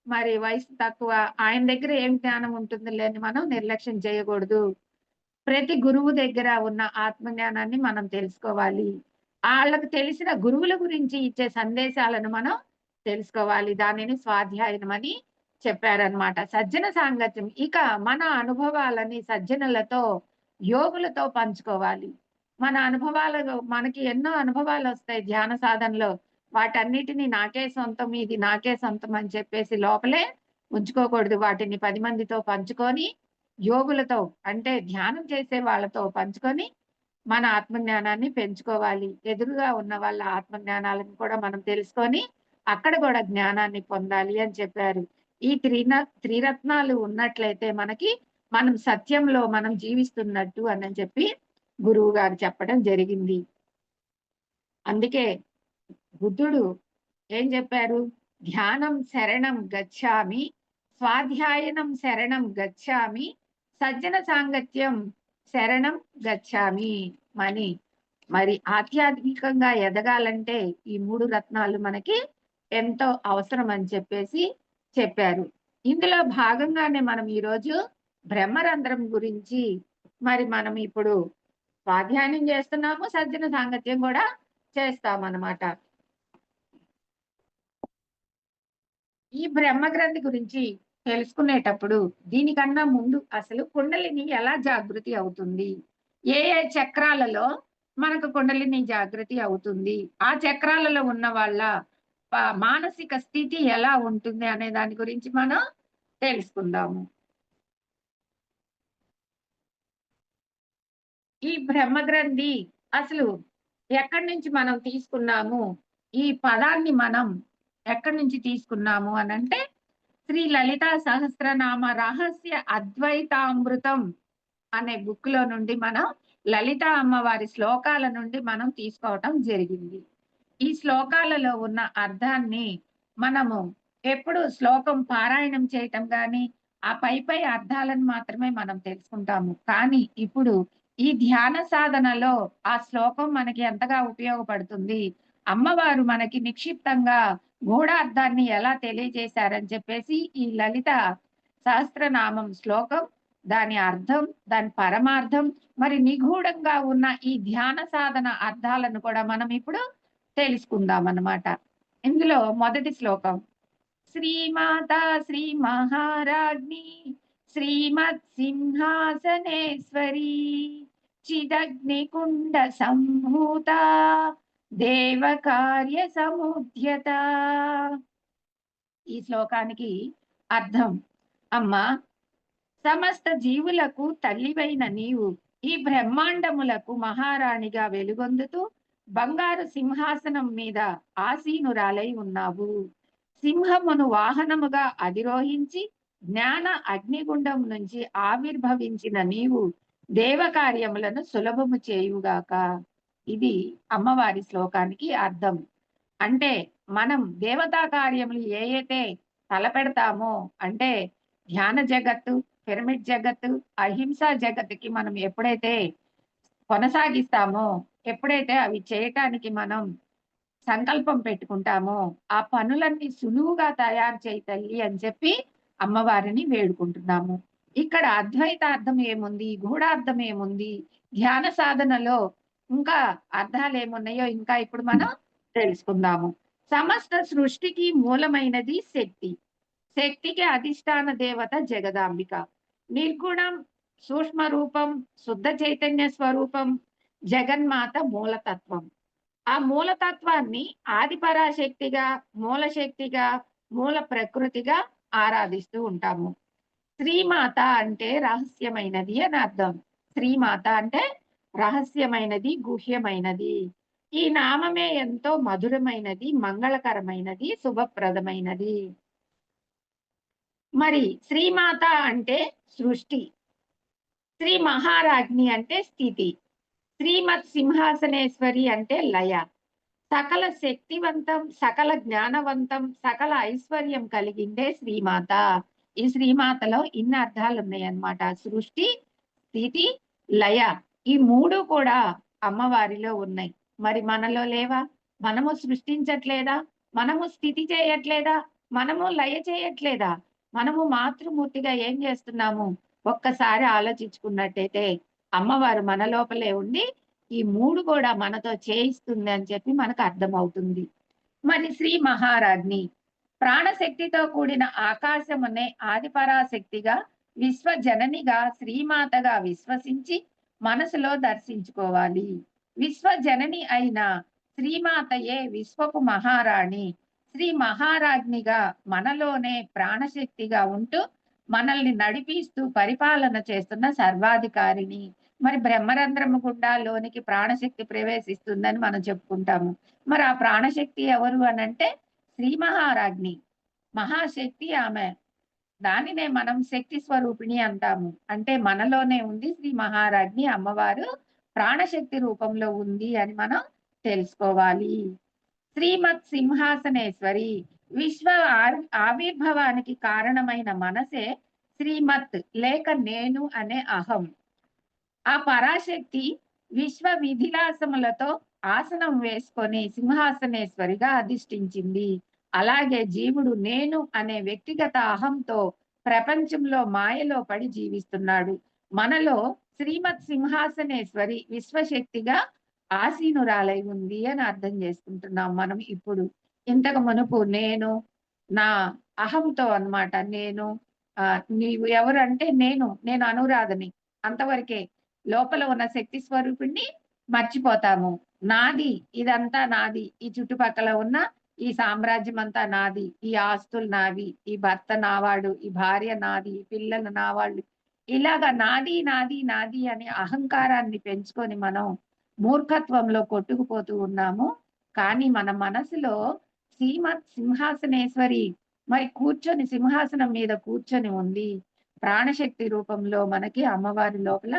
B: మరి వయసు తక్కువ, ఆయన దగ్గర ఏం జ్ఞానం ఉంటుందిలే అని మనం నిర్లక్ష్యం చేయకూడదు. ప్రతి గురువు దగ్గర ఉన్న ఆత్మజ్ఞానాన్ని మనం తెలుసుకోవాలి. ఆళ్ళకు తెలిసిన గురువుల గురించి ఇచ్చే సందేశాలను మనం తెలుసుకోవాలి. దానిని స్వాధ్యాయనం అని చెప్పారనమాట. సజ్జన సాంగత్యం. ఇక మన అనుభవాలని సజ్జనులతో, యోగులతో పంచుకోవాలి. మన అనుభవాలు మనకి ఎన్నో అనుభవాలొస్తాయి ధ్యాన సాధనలో. వాటన్నిటిని నాకే సొంతం, ఇది నాకే సొంతం అని చెప్పేసి లోపలే ఉంచుకోకూడదు. వాటిని 10 మందితో పంచుకొని, యోగులతో అంటే ధ్యానం చేసే వాళ్ళతో పంచుకొని, మన ఆత్మజ్ఞానాన్ని పెంచుకోవాలి. ఎదురుగా ఉన్న వాళ్ళ ఆత్మజ్ఞానాలను కూడా మనం తెలుసుకొని, అక్కడ కూడా జ్ఞానాన్ని పొందాలి అని చెప్పారు. ఈ త్రిరత్నాలు ఉన్నట్లయితే మనకి మనం సత్యంలో మనం జీవిస్తున్నట్టు అని చెప్పి గురువు గారు చెప్పడం జరిగింది. అందుకే బుద్ధుడు ఏం చెప్పారు? ధ్యానం శరణం గచ్ఛామి, స్వాధ్యాయనం శరణం గచ్ఛామి, సజ్జన సాంగత్యం శరణం గచ్ఛామి అని. మరి ఆధ్యాత్మికంగా ఎదగాలంటే ఈ 3 రత్నాలు మనకి ఎంతో అవసరం అని చెప్పేసి చెప్పారు. ఇందులో భాగంగానే మనం ఈరోజు బ్రహ్మరంధ్రం గురించి మరి మనం ఇప్పుడు స్వాధ్యాయనం చేస్తున్నాము, సజ్జన సాంగత్యం కూడా చేస్తామన్నమాట. ఈ బ్రహ్మగ్రంథి గురించి తెలుసుకునేటప్పుడు దీనికన్నా ముందు అసలు కుండలిని ఎలా జాగృతి అవుతుంది? ఏ ఏ చక్రాలలో మనకు కుండలిని జాగృతి అవుతుంది? ఆ చక్రాలలో ఉన్న వాళ్ళ మానసిక స్థితి ఎలా ఉంటుంది అనే దాని గురించి మనం తెలుసుకుందాము. ఈ బ్రహ్మగ్రంథి అసలు ఎక్కడి నుంచి మనం తీసుకున్నాము? ఈ పదాన్ని మనం ఎక్కడి నుంచి తీసుకున్నాము అనంటే శ్రీ లలితా సహస్రనామ రహస్య అద్వైతామృతం అనే బుక్ లో నుండి మనం లలిత అమ్మవారి శ్లోకాల నుండి మనం తీసుకోవటం జరిగింది. ఈ శ్లోకాలలో ఉన్న అర్థాన్ని మనము ఎప్పుడు శ్లోకం పారాయణం చేయటం గాని ఆ పై అర్థాలను మాత్రమే మనం తెలుసుకుంటాము. కానీ ఇప్పుడు ఈ ధ్యాన సాధనలో ఆ శ్లోకం మనకి ఎంతగా ఉపయోగపడుతుంది, అమ్మవారు మనకి నిక్షిప్తంగా గూఢార్థాన్ని ఎలా తెలియజేశారని చెప్పేసి ఈ లలిత సహస్రనామం శ్లోకం, దాని అర్థం, దాని పరమార్థం, మరి నిగూఢంగా ఉన్న ఈ ధ్యాన సాధన అర్థాలను కూడా మనం ఇప్పుడు తెలుసుకుందాం అన్నమాట. ఇందులో మొదటి శ్లోకం శ్రీమాత శ్రీ మహారాజ్ఞి శ్రీమత్ సింహాసనేశ్వరి చిదగ్నికుండ సంభూత దేవ కార్య సముద్యత. ఈ శ్లోకానికి అర్థం, అమ్మా సమస్త జీవులకు తల్లివైన నీవు ఈ బ్రహ్మాండములకు మహారాణిగా వెలుగొందుతూ బంగారు సింహాసనం మీద ఆసీనురాలై ఉన్నావు. సింహమును వాహనముగా అధిరోహించి జ్ఞాన అగ్నిగుండం నుంచి ఆవిర్భవించిన నీవు దేవకార్యములను సులభము చేయుగాక. ఇది అమ్మవారి శ్లోకానికి అర్థం. అంటే మనం దేవతా కార్యములు అయితే తలపెడతామో అంటే ధ్యాన జగత్తు, పిరమిడ్ జగత్తు, అహింసా జగత్తుకి మనం ఎప్పుడైతే కొనసాగిస్తామో, ఎప్పుడైతే అవి చేయటానికి మనం సంకల్పం పెట్టుకుంటామో, ఆ పనులన్నీ సులువుగా తయారు చేయి తల్లి అని చెప్పి అమ్మవారిని వేడుకుంటున్నాము. ఇక్కడ అద్వైతార్థం ఏముంది, గూఢార్థం ఏముంది, ధ్యాన సాధనలో ఇంకా అర్థాలేమున్నాయో ఇంకా ఇప్పుడు మనం తెలుసుకుందాము. సమస్త సృష్టికి మూలమైనది శక్తి. శక్తికి అధిష్టాన దేవత జగదాంబిక. నిర్గుణం, సూక్ష్మ రూపం, శుద్ధ చైతన్య స్వరూపం, జగన్మాత మూలతత్వం. ఆ మూలతత్వాన్ని ఆది పరాశక్తిగా, మూలశక్తిగా, మూల ప్రకృతిగా ఆరాధిస్తూ ఉంటాము. శ్రీమాత అంటే రహస్యమైనది అని అర్థం. శ్రీమాత అంటే రహస్యమైనది, గుహ్యమైనది. ఈ నామమే ఎంతో మధురమైనది, మంగళకరమైనది, శుభప్రదమైనది. మరి శ్రీమాత అంటే సృష్టి, శ్రీ మహారాజ్ఞి అంటే స్థితి, శ్రీమత్ సింహాసనేశ్వరి అంటే లయ. సకల శక్తివంతం, సకల జ్ఞానవంతం, సకల ఐశ్వర్యం కలిగిందే శ్రీమాత. ఈ శ్రీమాతలో ఇన్ని అర్థాలు ఉన్నాయన్నమాట. సృష్టి, స్థితి, లయ, ఈ మూడు కూడా అమ్మవారిలో ఉన్నాయి. మరి మనలో లేవా? మనము సృష్టించట్లేదా? మనము స్థితి చేయట్లేదా? మనము లయ చేయట్లేదా? మనము మాతృమూర్తిగా ఏం చేస్తున్నాము? ఒక్కసారి ఆలోచించుకున్నట్టయితే అమ్మవారు మన లోపలే ఉండి ఈ మూడు కూడా మనతో చేయిస్తుంది అని చెప్పి మనకు అర్థమవుతుంది. మరి శ్రీ మహారాజ్ని ప్రాణశక్తితో కూడిన ఆకాశమునే ఆదిపరాశక్తిగా, విశ్వజననిగా, శ్రీమాతగా విశ్వసించి మనసులో దర్శించుకోవాలి. విశ్వజనని అయిన శ్రీమాతయే విశ్వపు మహారాణి. శ్రీ మహారాజ్నిగా మనలోనే ప్రాణశక్తిగా ఉంటూ మనల్ని నడిపిస్తూ పరిపాలన చేస్తున్న సర్వాధికారిని. మరి బ్రహ్మరంధ్రము గుండా లోనికి ప్రాణశక్తి ప్రవేశిస్తుందని మనం చెప్పుకుంటాము. మరి ఆ ప్రాణశక్తి ఎవరు అనంటే శ్రీ మహారాజ్ని, మహాశక్తి ఆమె. దానినే మనం శక్తి స్వరూపిణి అంటాము. అంటే మనలోనే ఉంది శ్రీ మహారాజ్ని, అమ్మవారు ప్రాణశక్తి రూపంలో ఉంది అని మనం తెలుసుకోవాలి. శ్రీమత్ సింహాసనేశ్వరి, విశ్వ ఆవిర్భవానికి కారణమైన మనసే శ్రీమత్ లేక నేను అనే అహం. ఆ పరాశక్తి విశ్వ విధిలాసములతో ఆసనం వేసుకొని సింహాసనేశ్వరిగా అధిష్ఠించింది. అలాగే జీవుడు నేను అనే వ్యక్తిగత అహంతో ప్రపంచంలో మాయలో పడి జీవిస్తున్నాడు. మనలో శ్రీమత్ సింహాసనేశ్వరి విశ్వశక్తిగా ఆసీనురాలై ఉంది అని అర్థం చేసుకుంటున్నాం మనం ఇప్పుడు. ఇంతకు మునుపు నేను నా అహంతో అన్నమాట. నేను నీవు ఎవరు అంటే నేను అనురాధని అంతవరకే. లోపల ఉన్న శక్తి స్వరూపిణ్ణి మర్చిపోతాము. నాది, ఇదంతా నాది, ఈ చుట్టుపక్కల ఉన్న ఈ సామ్రాజ్యం అంతా నాది, ఈ ఆస్తులు నావి, ఈ భర్త నావాడు, ఈ భార్య నాది, ఈ పిల్లలు నావాళ్ళు, ఇలాగా నాది నాది నాది అనే అహంకారాన్ని పెంచుకొని మనం మూర్ఖత్వంలో కొట్టుకుపోతూ ఉన్నాము. కానీ మన మనసులో శ్రీమత్ సింహాసనేశ్వరి మరి కూర్చొని సింహాసనం మీద కూర్చొని ఉంది. ప్రాణశక్తి రూపంలో మనకి అమ్మవారి లోపల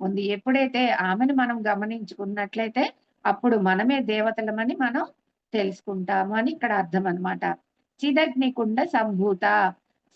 B: ఉంది. ఎప్పుడైతే ఆమెను మనం గమనించుకున్నట్లయితే అప్పుడు మనమే దేవతలమని మనం తెలుసుకుంటాము అని ఇక్కడ అర్థం అన్నమాట. చిదగ్నికుండ సంభూత,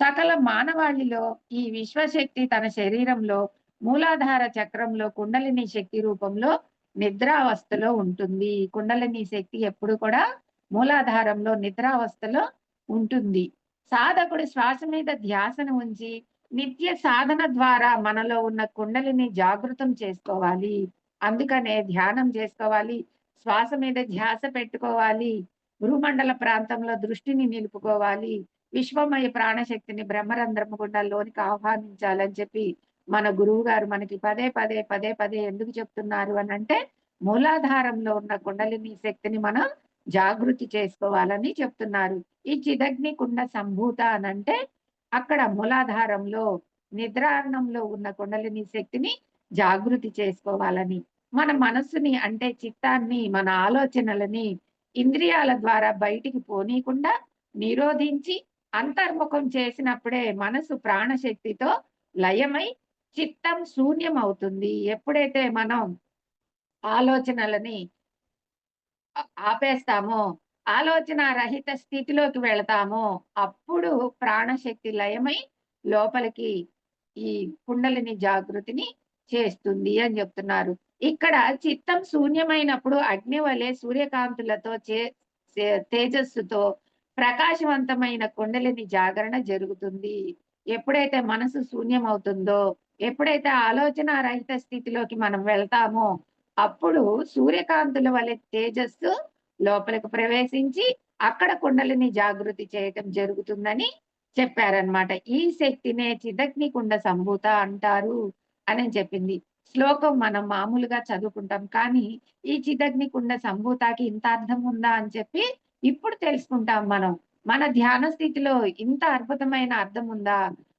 B: సకల మానవాళిలో ఈ విశ్వశక్తి తన శరీరంలో మూలాధార చక్రంలో కుండలిని శక్తి రూపంలో నిద్రావస్థలో ఉంటుంది. కుండలిని శక్తి ఎప్పుడు కూడా మూలాధారంలో నిద్రావస్థలో ఉంటుంది. సాధకుడు శ్వాస మీద ధ్యాసను ఉంచి నిత్య సాధన ద్వారా మనలో ఉన్న కుండలిని జాగృతం చేసుకోవాలి. అందుకనే ధ్యానం చేసుకోవాలి, శ్వాస మీద ధ్యాస పెట్టుకోవాలి, భూమండల ప్రాంతంలో దృష్టిని నిలుపుకోవాలి, విశ్వమయ ప్రాణశక్తిని బ్రహ్మరంధ్రము గుండా లోనికి ఆహ్వానించాలని చెప్పి మన గురువు గారు మనకి పదే పదే పదే పదే ఎందుకు చెప్తున్నారు అని అంటే మూలాధారంలో ఉన్న కుండలిని శక్తిని మనం జాగృతి చేసుకోవాలని చెప్తున్నారు. ఈ చిదగ్ని కుండ సంభూత అనంటే అక్కడ మూలాధారంలో నిద్రారణంలో ఉన్న కుండలిని శక్తిని జాగృతి చేసుకోవాలని, మన మనస్సుని అంటే చిత్తాన్ని, మన ఆలోచనలని ఇంద్రియాల ద్వారా బయటికి పోనీయకుండా నిరోధించి అంతర్ముఖం చేసినప్పుడే మనసు ప్రాణశక్తితో లయమై చిత్తం శూన్యం అవుతుంది. ఎప్పుడైతే మనం ఆలోచనలని ఆపేస్తామో, ఆలోచన రహిత స్థితిలోకి వెళతామో అప్పుడు ప్రాణశక్తి లయమై లోపలికి ఈ కుండలిని జాగృతిని చేస్తుంది అని చెప్తున్నారు. ఇక్కడ చిత్తం శూన్యమైనప్పుడు అగ్ని వలె సూర్యకాంతులతో తేజస్సుతో ప్రకాశవంతమైన కుండలిని జాగరణ జరుగుతుంది. ఎప్పుడైతే మనసు శూన్యమవుతుందో, ఎప్పుడైతే ఆలోచన రహిత స్థితిలోకి మనం వెళ్తామో, అప్పుడు సూర్యకాంతుల వలె తేజస్సు లోపలికి ప్రవేశించి అక్కడ కుండలిని జాగృతి చేయటం జరుగుతుందని చెప్పారనమాట. ఈ శక్తినే చిదగ్ని కుండ సంభూత అంటారు అని చెప్పింది. శ్లోకం మనం మామూలుగా చదువుకుంటాం. కానీ ఈ చిదగ్ని కుండ సంభూతాకి ఇంత అర్థం ఉందా అని చెప్పి ఇప్పుడు తెలుసుకుంటాం మనం. మన ధ్యాన స్థితిలో ఇంత అద్భుతమైన అర్థం ఉందా?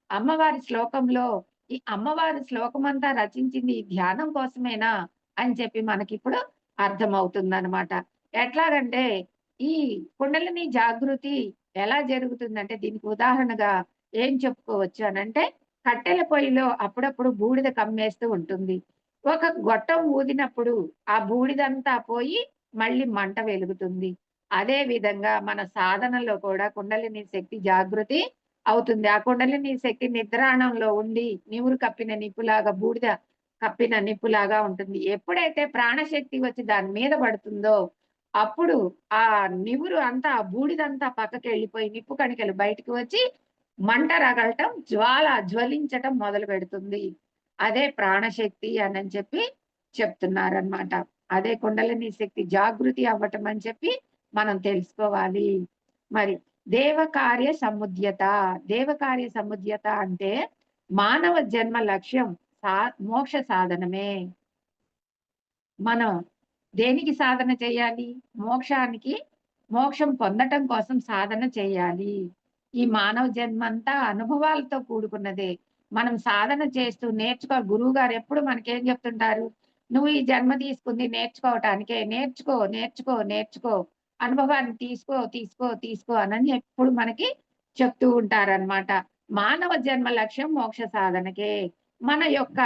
B: అమ్మవారి శ్లోకంలో ఈ అమ్మవారి శ్లోకమంతా రచించింది ఈ ధ్యానం కోసమేనా అని చెప్పి మనకిప్పుడు అర్థమవుతుందనమాట. ఎట్లాగంటే ఈ కుండలిని జాగృతి ఎలా జరుగుతుందంటే దీనికి ఉదాహరణగా ఏం చెప్పుకోవచ్చు అనంటే, కట్టెల పొయ్యిలో అప్పుడప్పుడు బూడిద కమ్మేస్తూ ఉంటుంది. ఒక గొట్టం ఊదినప్పుడు ఆ బూడిదంతా పోయి మళ్ళీ మంట వెలుగుతుంది. అదే విధంగా మన సాధనలో కూడా కుండలిని శక్తి జాగృతి అవుతుంది. ఆ కుండలిని శక్తి నిద్రాణంలో ఉండి నివురు కప్పిన నిప్పులాగా బూడిద కప్పిన నిప్పులాగా ఉంటుంది. ఎప్పుడైతే ప్రాణశక్తి వచ్చి దాని మీద పడుతుందో అప్పుడు ఆ నివురు అంతా ఆ బూడిదంతా పక్కకెళ్ళిపోయి నిప్పు కణికలు బయటకు వచ్చి మంట రగలటం, జ్వలించటం మొదలుపెడుతుంది. అదే ప్రాణశక్తి అనని చెప్పి చెప్తున్నారనమాట. అదే కుండలిని శక్తి జాగృతి అవ్వటం అని చెప్పి మనం తెలుసుకోవాలి. మరి దేవకార్య సముద్యత. దేవకార్య సముద్యత అంటే మానవ జన్మ లక్ష్యం మోక్ష సాధనమే. మనం దేనికి సాధన చేయాలి? మోక్షం పొందటం కోసం సాధన చేయాలి. ఈ మానవ జన్మంతా అనుభవాలతో కూడుకున్నదే. మనం సాధన చేస్తూ గురువుగారు ఎప్పుడు మనకేం చెప్తుంటారు? నువ్వు ఈ జన్మ తీసుకుంది నేర్చుకోవటానికే. నేర్చుకో, నేర్చుకో, నేర్చుకో. అనుభవాన్ని తీసుకో, తీసుకో, తీసుకో అనని ఎప్పుడు మనకి చెప్తూ ఉంటారనమాట. మానవ జన్మ లక్ష్యం మోక్ష సాధనకే. మన యొక్క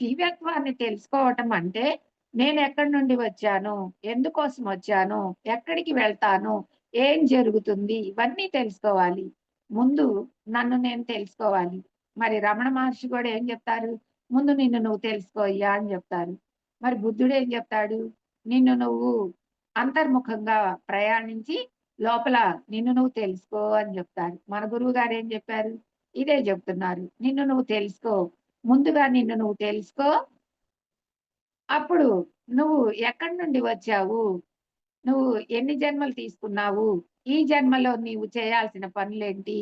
B: దివ్యత్వాన్ని తెలుసుకోవటం అంటే నేనెక్కడి నుండి వచ్చాను? ఎందుకోసం వచ్చాను? ఎక్కడికి వెళ్తాను? ఏం జరుగుతుంది? ఇవన్నీ తెలుసుకోవాలి. ముందు నన్ను నేను తెలుసుకోవాలి. మరి రమణ మహర్షి కూడా ఏం చెప్తారు? ముందు నిన్ను నువ్వు తెలుసుకో అయ్యా అని చెప్తారు. మరి బుద్ధుడు ఏం చెప్తాడు? నిన్ను నువ్వు అంతర్ముఖంగా ప్రయాణించి లోపల నిన్ను నువ్వు తెలుసుకో అని చెప్తారు. మన గురువు గారు ఏం చెప్పారు? ఇదే చెప్తున్నారు. నిన్ను నువ్వు తెలుసుకో. ముందుగా నిన్ను నువ్వు తెలుసుకో. అప్పుడు నువ్వు ఎక్కడి నుండి వచ్చావు? నువ్వు ఎన్ని జన్మలు తీసుకున్నావు? ఈ జన్మలో నీవు చేయాల్సిన పనులేంటి?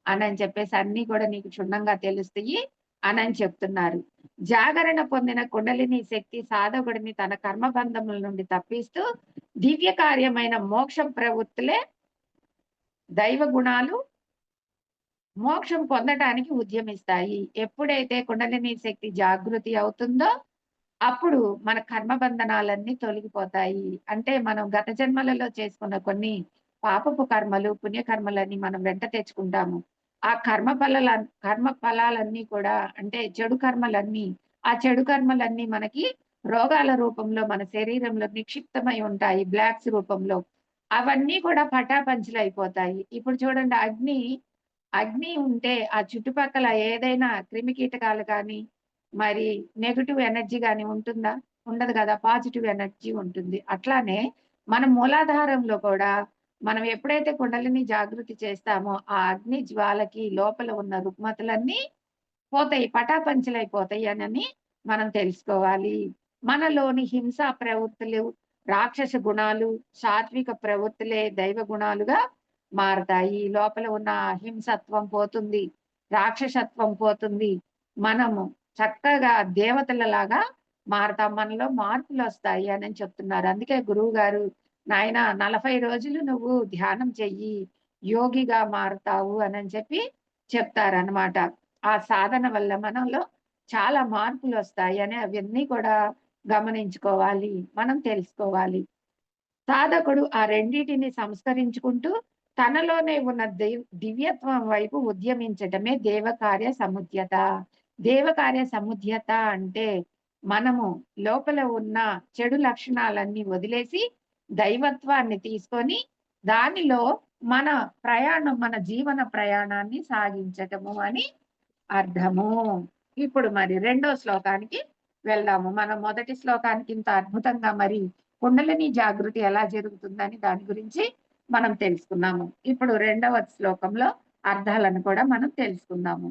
B: అనని చెప్పేసి అన్నీ కూడా నీకు క్షుణ్ణంగా తెలుస్తాయి అనని చెప్తున్నారు. జాగరణ పొందిన కుండలిని శక్తి సాధకుడిని తన కర్మబంధముల నుండి తప్పిస్తూ దివ్య కార్యమైన మోక్షం ప్రవృత్తులే దైవ గుణాలు మోక్షం పొందటానికి ఉద్యమిస్తాయి. ఎప్పుడైతే కుండలిని శక్తి జాగృతి అవుతుందో అప్పుడు మన కర్మబంధనాలన్నీ తొలగిపోతాయి. అంటే మనం గత జన్మలలో చేసుకున్న కొన్ని పాపపు కర్మలు, పుణ్యకర్మలన్నీ మనం వెంట తెచ్చుకుంటాము. ఆ కర్మ ఫలాలన్నీ కూడా అంటే ఆ చెడు కర్మలన్నీ మనకి రోగాల రూపంలో మన శరీరంలో నిక్షిప్తమై ఉంటాయి బ్లాక్స్ రూపంలో. అవన్నీ కూడా పటాపంచలైపోతాయి. ఇప్పుడు చూడండి అగ్ని ఉంటే ఆ చుట్టుపక్కల ఏదైనా క్రిమికీటకాలు కానీ మరి నెగెటివ్ ఎనర్జీ గాని ఉంటుందా? ఉండదు కదా! పాజిటివ్ ఎనర్జీ ఉంటుంది. అట్లానే మన మూలాధారంలో కూడా మనం ఎప్పుడైతే కుండలిని జాగృతి చేస్తామో, ఆ అగ్ని జ్వాలకి లోపల ఉన్న రుగ్మతలన్నీ పోతాయి. పటాపంచలైపోతాయి అనని మనం తెలుసుకోవాలి. మనలోని హింసా ప్రవృత్తులు, రాక్షస గుణాలు, సాత్విక ప్రవృత్తులే దైవ గుణాలుగా మారతాయి. లోపల ఉన్న హింసత్వం పోతుంది. రాక్షసత్వం పోతుంది. మనము చక్కగా దేవతలలాగా మారతాం. మనలో మార్పులొస్తాయి అని చెప్తున్నారు. అందుకే గురువుగారు నాయనా 40 రోజులు నువ్వు ధ్యానం చెయ్యి. యోగిగా మారతావు అనని చెప్పి చెప్తారనమాట. ఆ సాధన వల్ల మనలో చాలా మార్పులొస్తాయి అని అవన్నీ కూడా గమనించుకోవాలి. మనం తెలుసుకోవాలి. సాధకుడు ఆ రెండిటిని సంస్కరించుకుంటూ తనలోనే ఉన్న దివ్యత్వం వైపు ఉద్యమించటమే దేవకార్య సముద్యత. దేవకార్య సముద్యత అంటే మనము లోపల ఉన్న చెడు లక్షణాలన్నీ వదిలేసి దైవత్వాన్ని తీసుకొని దానిలో మన జీవన ప్రయాణాన్ని సాగించటము అని అర్థము. ఇప్పుడు మరి రెండో శ్లోకానికి వెళ్దాము. మనం మొదటి శ్లోకానికి ఇంత అద్భుతంగా మరి కుండలిని జాగృతి ఎలా జరుగుతుందని దాని గురించి మనం తెలుసుకున్నాము. ఇప్పుడు రెండవ శ్లోకంలో అర్థాలను కూడా మనం తెలుసుకుందాము.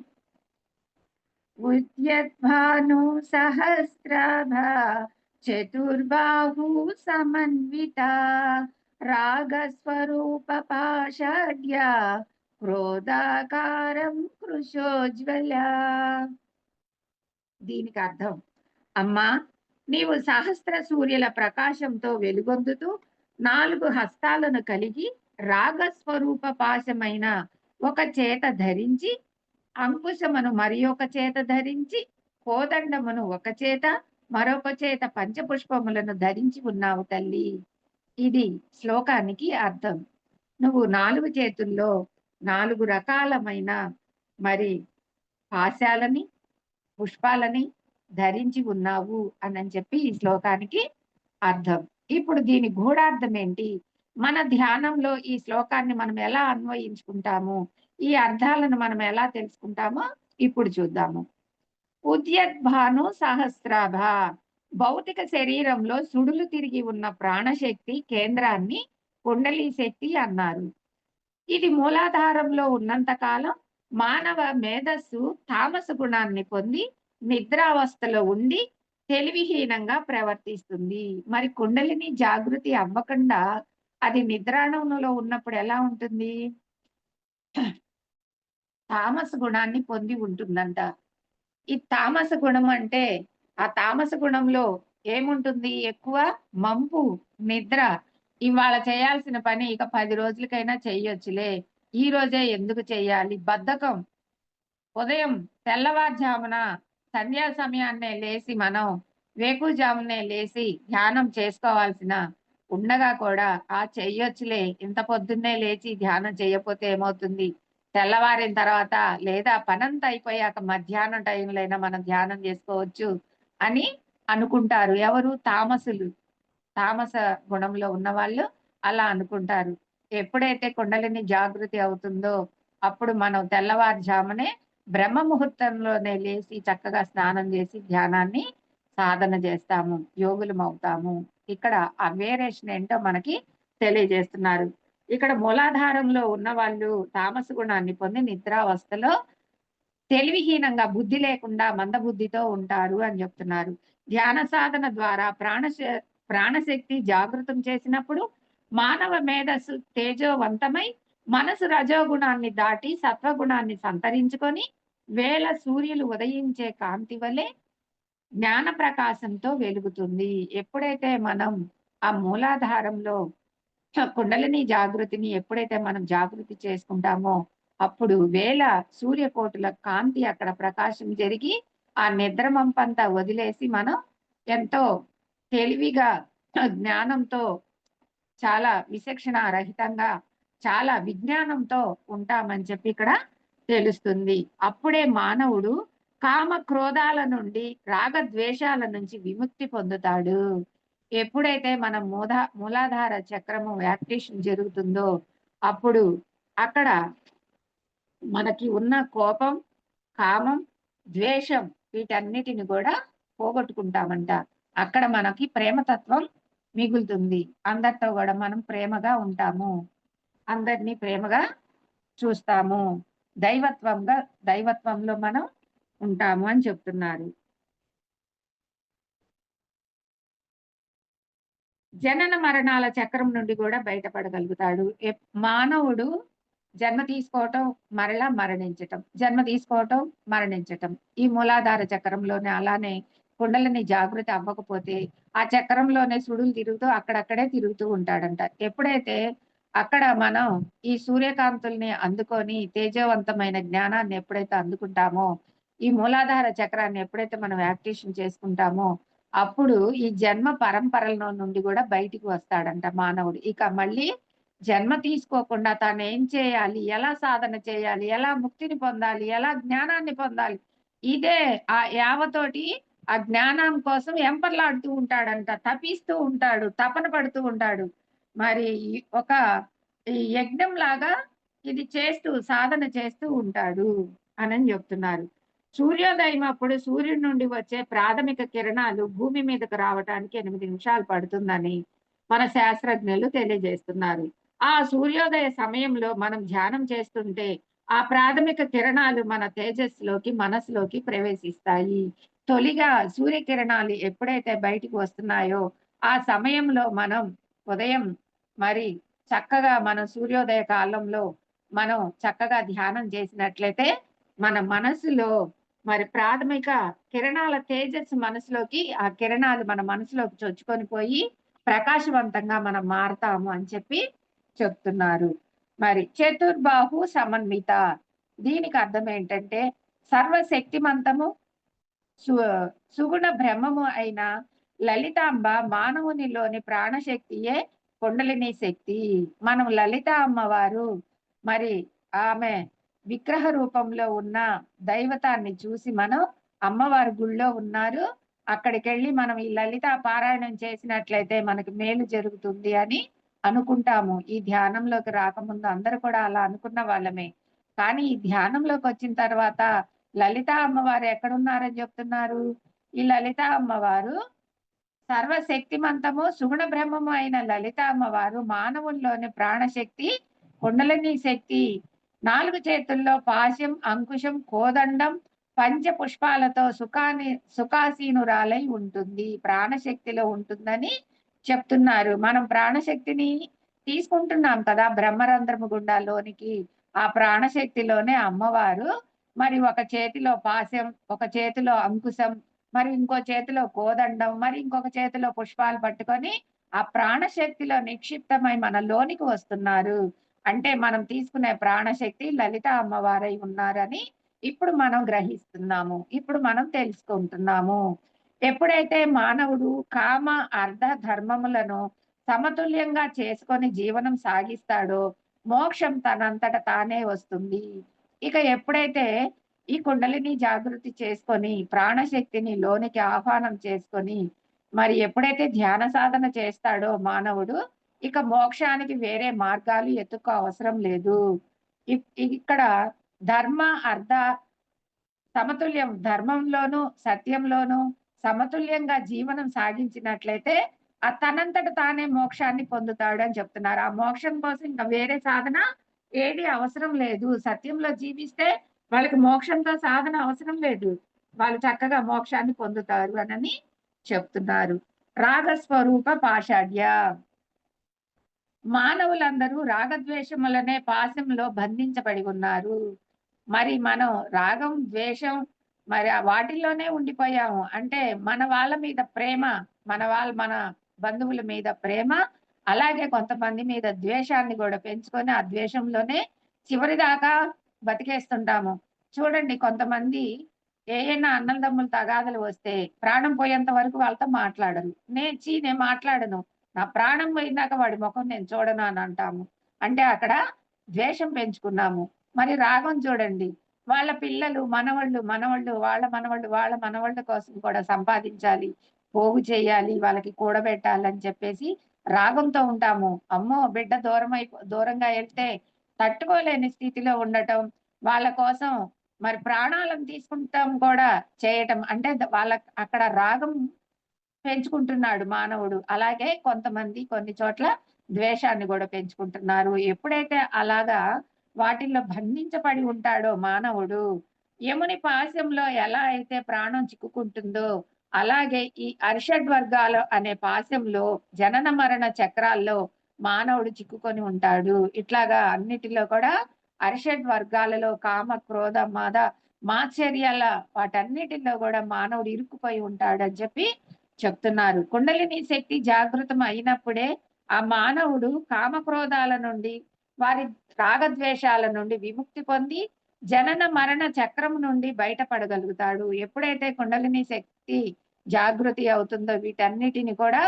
B: ఉద్యద్భాను సహస్రాభా చతుర్బాహు సమన్విత రాగస్వరూప పాషాఢ్య క్రోధాకారం కృశోజ్వల. దీనికి అర్థం, అమ్మా, నీవు సహస్ర సూర్యుల ప్రకాశంతో వెలుగొందుతూ 4 హస్తాలను కలిగి రాగస్వరూప పాశమైన ఒక చేత ధరించి, అంకుశమును మరి ఒక చేత ధరించి, కోదండమును ఒక చేత మరొక చేత పంచపుష్పములను ధరించి ఉన్నావు తల్లి. ఇది శ్లోకానికి అర్థం. నువ్వు 4 చేతుల్లో 4 రకాలమైన మరి పాశాలని పుష్పాలని ధరించి ఉన్నావు అని చెప్పి ఈ శ్లోకానికి అర్థం. ఇప్పుడు దీని గూఢార్థం ఏంటి? మన ధ్యానంలో ఈ శ్లోకాన్ని మనం ఎలా అన్వయించుకుంటాము, ఈ అర్థాలను మనం ఎలా తెలుసుకుంటామో ఇప్పుడు చూద్దాము. ఉద్యద్భాను సహస్రాభ, భౌతిక శరీరంలో సుడులు తిరిగి ఉన్న ప్రాణశక్తి కేంద్రాన్ని కుండలి శక్తి అన్నారు. ఇది మూలాధారంలో ఉన్నంత కాలం మానవ మేధస్సు తామస గుణాన్ని పొంది నిద్రావస్థలో ఉండి తెలివిహీనంగా ప్రవర్తిస్తుంది. మరి కుండలిని జాగృతి అవ్వకుండా అది నిద్రాణంలో ఉన్నప్పుడు ఎలా ఉంటుంది? తామస గుణాన్ని పొంది ఉంటుందంట. ఈ తామస గుణం అంటే, ఆ తామస గుణంలో ఏముంటుంది? ఎక్కువ మంపు, నిద్ర. ఇవాళ చేయాల్సిన పని ఇక 10 రోజులకైనా చెయ్యొచ్చులే, ఈ రోజే ఎందుకు చెయ్యాలి, బద్ధకం. ఉదయం తెల్లవారుజామున సంధ్యా సమయాన్నే లేసి మనం వేకుజామునే లేసి ధ్యానం చేసుకోవాల్సిన ఉండగా కూడా చెయ్యొచ్చులే, ఇంత పొద్దున్నే లేచి ధ్యానం చేయకపోతే ఏమవుతుంది, తెల్లవారిన తర్వాత లేదా పనంతా అయిపోయాక మధ్యాహ్నం టైంలో అయినా మనం ధ్యానం చేసుకోవచ్చు అని అనుకుంటారు. ఎవరు? తామసులు. తామస గుణంలో ఉన్న వాళ్ళు అలా అనుకుంటారు. ఎప్పుడైతే కుండలిని జాగృతి అవుతుందో అప్పుడు మనం తెల్లవారుజామునే బ్రహ్మ ముహూర్తంలోనే లేచి చక్కగా స్నానం చేసి ధ్యానాన్ని సాధన చేస్తాము, యోగులం అవుతాము. ఇక్కడ ఆ వేరియేషన్ ఏంటో మనకి తెలియజేస్తున్నారు. ఇక్కడ మూలాధారంలో ఉన్న వాళ్ళు తామస గుణాన్ని పొంది నిద్రావస్థలో తెలివిహీనంగా, బుద్ధి లేకుండా మందబుద్ధితో ఉంటారు అని చెప్తున్నారు. ధ్యాన సాధన ద్వారా ప్రాణశక్తి జాగృతం చేసినప్పుడు మానవ మేధస్సు తేజోవంతమై మనసు రజోగుణాన్ని దాటి సత్వగుణాన్ని సంతరించుకొని వేల సూర్యులు ఉదయించే కాంతి వలె జ్ఞాన ప్రకాశంతో వెలుగుతుంది. ఎప్పుడైతే మనం ఆ మూలాధారంలో కుండలిని జాగృతిని ఎప్పుడైతే మనం జాగృతి చేసుకుంటామో అప్పుడు వేల సూర్యకోటుల కాంతి అక్కడ ప్రకాశం జరిగి ఆ నిద్రమంపంతా వదిలేసి మనం ఎంతో తెలివిగా, జ్ఞానంతో, చాలా విచక్షణ రహితంగా, చాలా విజ్ఞానంతో ఉంటామని చెప్పి ఇక్కడ తెలుస్తుంది. అప్పుడే మానవుడు కామ క్రోధాల నుండి, రాగద్వేషాల నుంచి విముక్తి పొందుతాడు. ఎప్పుడైతే మనం మూలాధార చక్రము యాక్టివేషన్ జరుగుతుందో అప్పుడు అక్కడ మనకి ఉన్న కోపం, కామం, ద్వేషం వీటన్నిటిని కూడా పోగొట్టుకుంటామంట. అక్కడ మనకి ప్రేమతత్వం మిగులుతుంది. అందరితో కూడా మనం ప్రేమగా ఉంటాము, అందరినీ ప్రేమగా చూస్తాము, దైవత్వంలో మనం ఉంటాము అని చెప్తున్నారు. జనన మరణాల చక్రం నుండి కూడా బయటపడగలుగుతాడు. మానవుడు జన్మ తీసుకోవటం, మరలా మరణించటం, జన్మ తీసుకోవటం, మరణించటం ఈ మూలాధార చక్రంలోనే. అలానే కుండలిని జాగృతి అవ్వకపోతే ఆ చక్రంలోనే సుడులు తిరుగుతూ అక్కడక్కడే తిరుగుతూ ఉంటాడంట. ఎప్పుడైతే అక్కడ మనం ఈ సూర్యకాంతుల్ని అందుకొని తేజవంతమైన జ్ఞానాన్ని ఎప్పుడైతే అందుకుంటామో, ఈ మూలాధార చక్రాన్ని ఎప్పుడైతే మనం యాక్టివేషన్ చేసుకుంటామో అప్పుడు ఈ జన్మ పరంపరల నుండి కూడా బయటికి వస్తాడంట మానవుడు. ఇక మళ్ళీ జన్మ తీసుకోకుండా తాను ఏం చేయాలి, ఎలా సాధన చేయాలి, ఎలా ముక్తిని పొందాలి, ఎలా జ్ఞానాన్ని పొందాలి, ఇదే ఆ యావతోటి ఆ జ్ఞానం కోసం ఎంపర్లాడుతూ ఉంటాడంట, తపిస్తూ ఉంటాడు, తపన పడుతూ ఉంటాడు. మరి ఒక యజ్ఞం లాగా ఇది చేస్తూ సాధన చేస్తూ ఉంటాడు అని చెప్తున్నారు. సూర్యోదయం అప్పుడు సూర్యుడి నుండి వచ్చే ప్రాథమిక కిరణాలు భూమి మీదకు రావటానికి 8 నిమిషాలు పడుతుందని మన శాస్త్రజ్ఞులు తెలియజేస్తున్నారు. ఆ సూర్యోదయ సమయంలో మనం ధ్యానం చేస్తుంటే ఆ ప్రాథమిక కిరణాలు మన తేజస్సులోకి, మనసులోకి ప్రవేశిస్తాయి. తొలిగా సూర్యకిరణాలు ఎప్పుడైతే బయటికి వస్తున్నాయో ఆ సమయంలో మనం ఉదయం మరి చక్కగా మన సూర్యోదయ కాలంలో మనం చక్కగా ధ్యానం చేసినట్లయితే మన మనసులో మరి ప్రాథమిక కిరణాల తేజస్సు మనసులోకి, ఆ కిరణాలు మన మనసులోకి చొచ్చుకొని పోయి ప్రకాశవంతంగా మనం మారతాము అని చెప్పి చెప్తున్నారు. మరి చతుర్బాహు సమన్విత, దీనికి అర్థం ఏంటంటే సర్వశక్తిమంతము సు సుగుణ బ్రహ్మము అయిన లలితాంబ మానవునిలోని ప్రాణశక్తియే కుండలిని శక్తి. మనం లలిత అమ్మవారు మరి ఆమె విగ్రహ రూపంలో ఉన్న దైవతాన్ని చూసి మనం అమ్మవారి గుళ్ళో ఉన్నారు, అక్కడికి వెళ్ళి మనం ఈ లలిత పారాయణం చేసినట్లయితే మనకి మేలు జరుగుతుంది అని అనుకుంటాము. ఈ ధ్యానంలోకి రాకముందు అందరూ కూడా అలా అనుకున్న వాళ్ళమే. కానీ ఈ ధ్యానంలోకి వచ్చిన తర్వాత లలిత అమ్మవారు ఎక్కడున్నారని చెప్తున్నారు? ఈ లలిత అమ్మవారు సర్వశక్తిమంతము సుగుణ బ్రహ్మము అయిన లలిత అమ్మవారు మానవుల్లోని ప్రాణశక్తి, కుండలిని శక్తి. 4 చేతుల్లో పాశం, అంకుశం, కోదండం, పంచ పుష్పాలతో సుఖాసీనురాలై ఉంటుంది, ప్రాణశక్తిలో ఉంటుందని చెప్తున్నారు. మనం ప్రాణశక్తిని తీసుకుంటున్నాం కదా బ్రహ్మరంధ్రము గుండా లోనికి. ఆ ప్రాణశక్తిలోనే అమ్మవారు మరి ఒక చేతిలో పాశం, ఒక చేతిలో అంకుశం, మరి ఇంకో చేతిలో కోదండం, మరి ఇంకొక చేతిలో పుష్పాలు పట్టుకొని ఆ ప్రాణశక్తిలో నిక్షిప్తమై మన లోనికి వస్తున్నారు. అంటే మనం తీసుకునే ప్రాణశక్తి లలిత అమ్మవారై ఉన్నారని ఇప్పుడు మనం గ్రహిస్తున్నాము, ఇప్పుడు మనం తెలుసుకుంటున్నాము. ఎప్పుడైతే మానవుడు కామ అర్ధ ధర్మములను సమతుల్యంగా చేసుకొని జీవనం సాగిస్తాడో మోక్షం తనంతట తానే వస్తుంది. ఇక ఎప్పుడైతే ఈ కుండలిని జాగృతి చేసుకొని ప్రాణశక్తిని లోనికి ఆహ్వానం చేసుకొని మరి ఎప్పుడైతే ధ్యాన సాధన చేస్తాడో మానవుడు, ఇక మోక్షానికి వేరే మార్గాలు ఎతుక్కో అవసరం లేదు. ఇక్కడ ధర్మ అర్ధ సమతుల్యం, ధర్మంలోను సత్యంలోను సమతుల్యంగా జీవనం సాగించినట్లయితే ఆ తనంతట తానే మోక్షాన్ని పొందుతాడు అని చెప్తున్నారు. ఆ మోక్షం కోసం ఇంకా వేరే సాధన ఏది అవసరం లేదు. సత్యంలో జీవిస్తే వాళ్ళకి మోక్షంతో సాధన అవసరం లేదు, వాళ్ళు చక్కగా మోక్షాన్ని పొందుతారు అని చెప్తున్నారు. రాగస్వరూప పాషాఢ్య, మానవులందరూ రాగద్వేషములనే పాశంలో బంధించబడి ఉన్నారు. మరి మనం రాగం, ద్వేషం మరి వాటిల్లోనే ఉండిపోయాము. అంటే మన వాళ్ళ మీద ప్రేమ, మన బంధువుల మీద ప్రేమ, అలాగే కొంతమంది మీద ద్వేషాన్ని కూడా పెంచుకొని ఆ ద్వేషంలోనే చివరి దాకా బతికేస్తుంటాము. చూడండి, కొంతమంది ఏయైనా అన్నదమ్ములు తగాదలు వస్తే ప్రాణం పోయేంత వరకు వాళ్ళతో మాట్లాడరు. నేను మాట్లాడను, నా ప్రాణం పోయినాక వాడి ముఖం నేను చూడను అని అంటాము. అంటే అక్కడ ద్వేషం పెంచుకున్నాము. మరి రాగం చూడండి, వాళ్ళ పిల్లలు మనవళ్ళు వాళ్ళ మనవళ్ళ కోసం కూడా సంపాదించాలి, పోగు చేయాలి, వాళ్ళకి కూడబెట్టాలని చెప్పేసి రాగంతో ఉంటాము. అమ్మో బిడ్డ దూరంగా వెళ్తే తట్టుకోలేని స్థితిలో ఉండటం, వాళ్ళ కోసం మరి ప్రాణాలను తీసుకుంటాం కూడా చేయటం, అంటే వాళ్ళ అక్కడ రాగం పెంచుకుంటున్నాడు మానవుడు. అలాగే కొంతమంది కొన్ని చోట్ల ద్వేషాన్ని కూడా పెంచుకుంటున్నారు. ఎప్పుడైతే అలాగా వాటిల్లో బంధించబడి ఉంటాడో మానవుడు, యముని పాశంలో ఎలా అయితే ప్రాణం చిక్కుకుంటుందో అలాగే ఈ అరిషడ్ వర్గాలు అనే పాశంలో జనన మరణ చక్రాల్లో మానవుడు చిక్కుకొని ఉంటాడు. ఇట్లాగా అన్నిటిలో కూడా అరిషడ్ వర్గాలలో కామ క్రోధ మద మాత్సర్యాల వాటన్నిటిలో కూడా మానవుడు ఇరుక్కుపోయి ఉంటాడు అని చెప్పి చెప్తున్నారు. కుండలిని శక్తి జాగృతం అయినప్పుడే ఆ మానవుడు కామక్రోధాల నుండి, వారి రాగద్వేషాల నుండి విముక్తి పొంది జనన మరణ చక్రం నుండి బయటపడగలుగుతాడు. ఎప్పుడైతే కుండలిని శక్తి జాగృతి అవుతుందో వీటన్నిటిని కూడా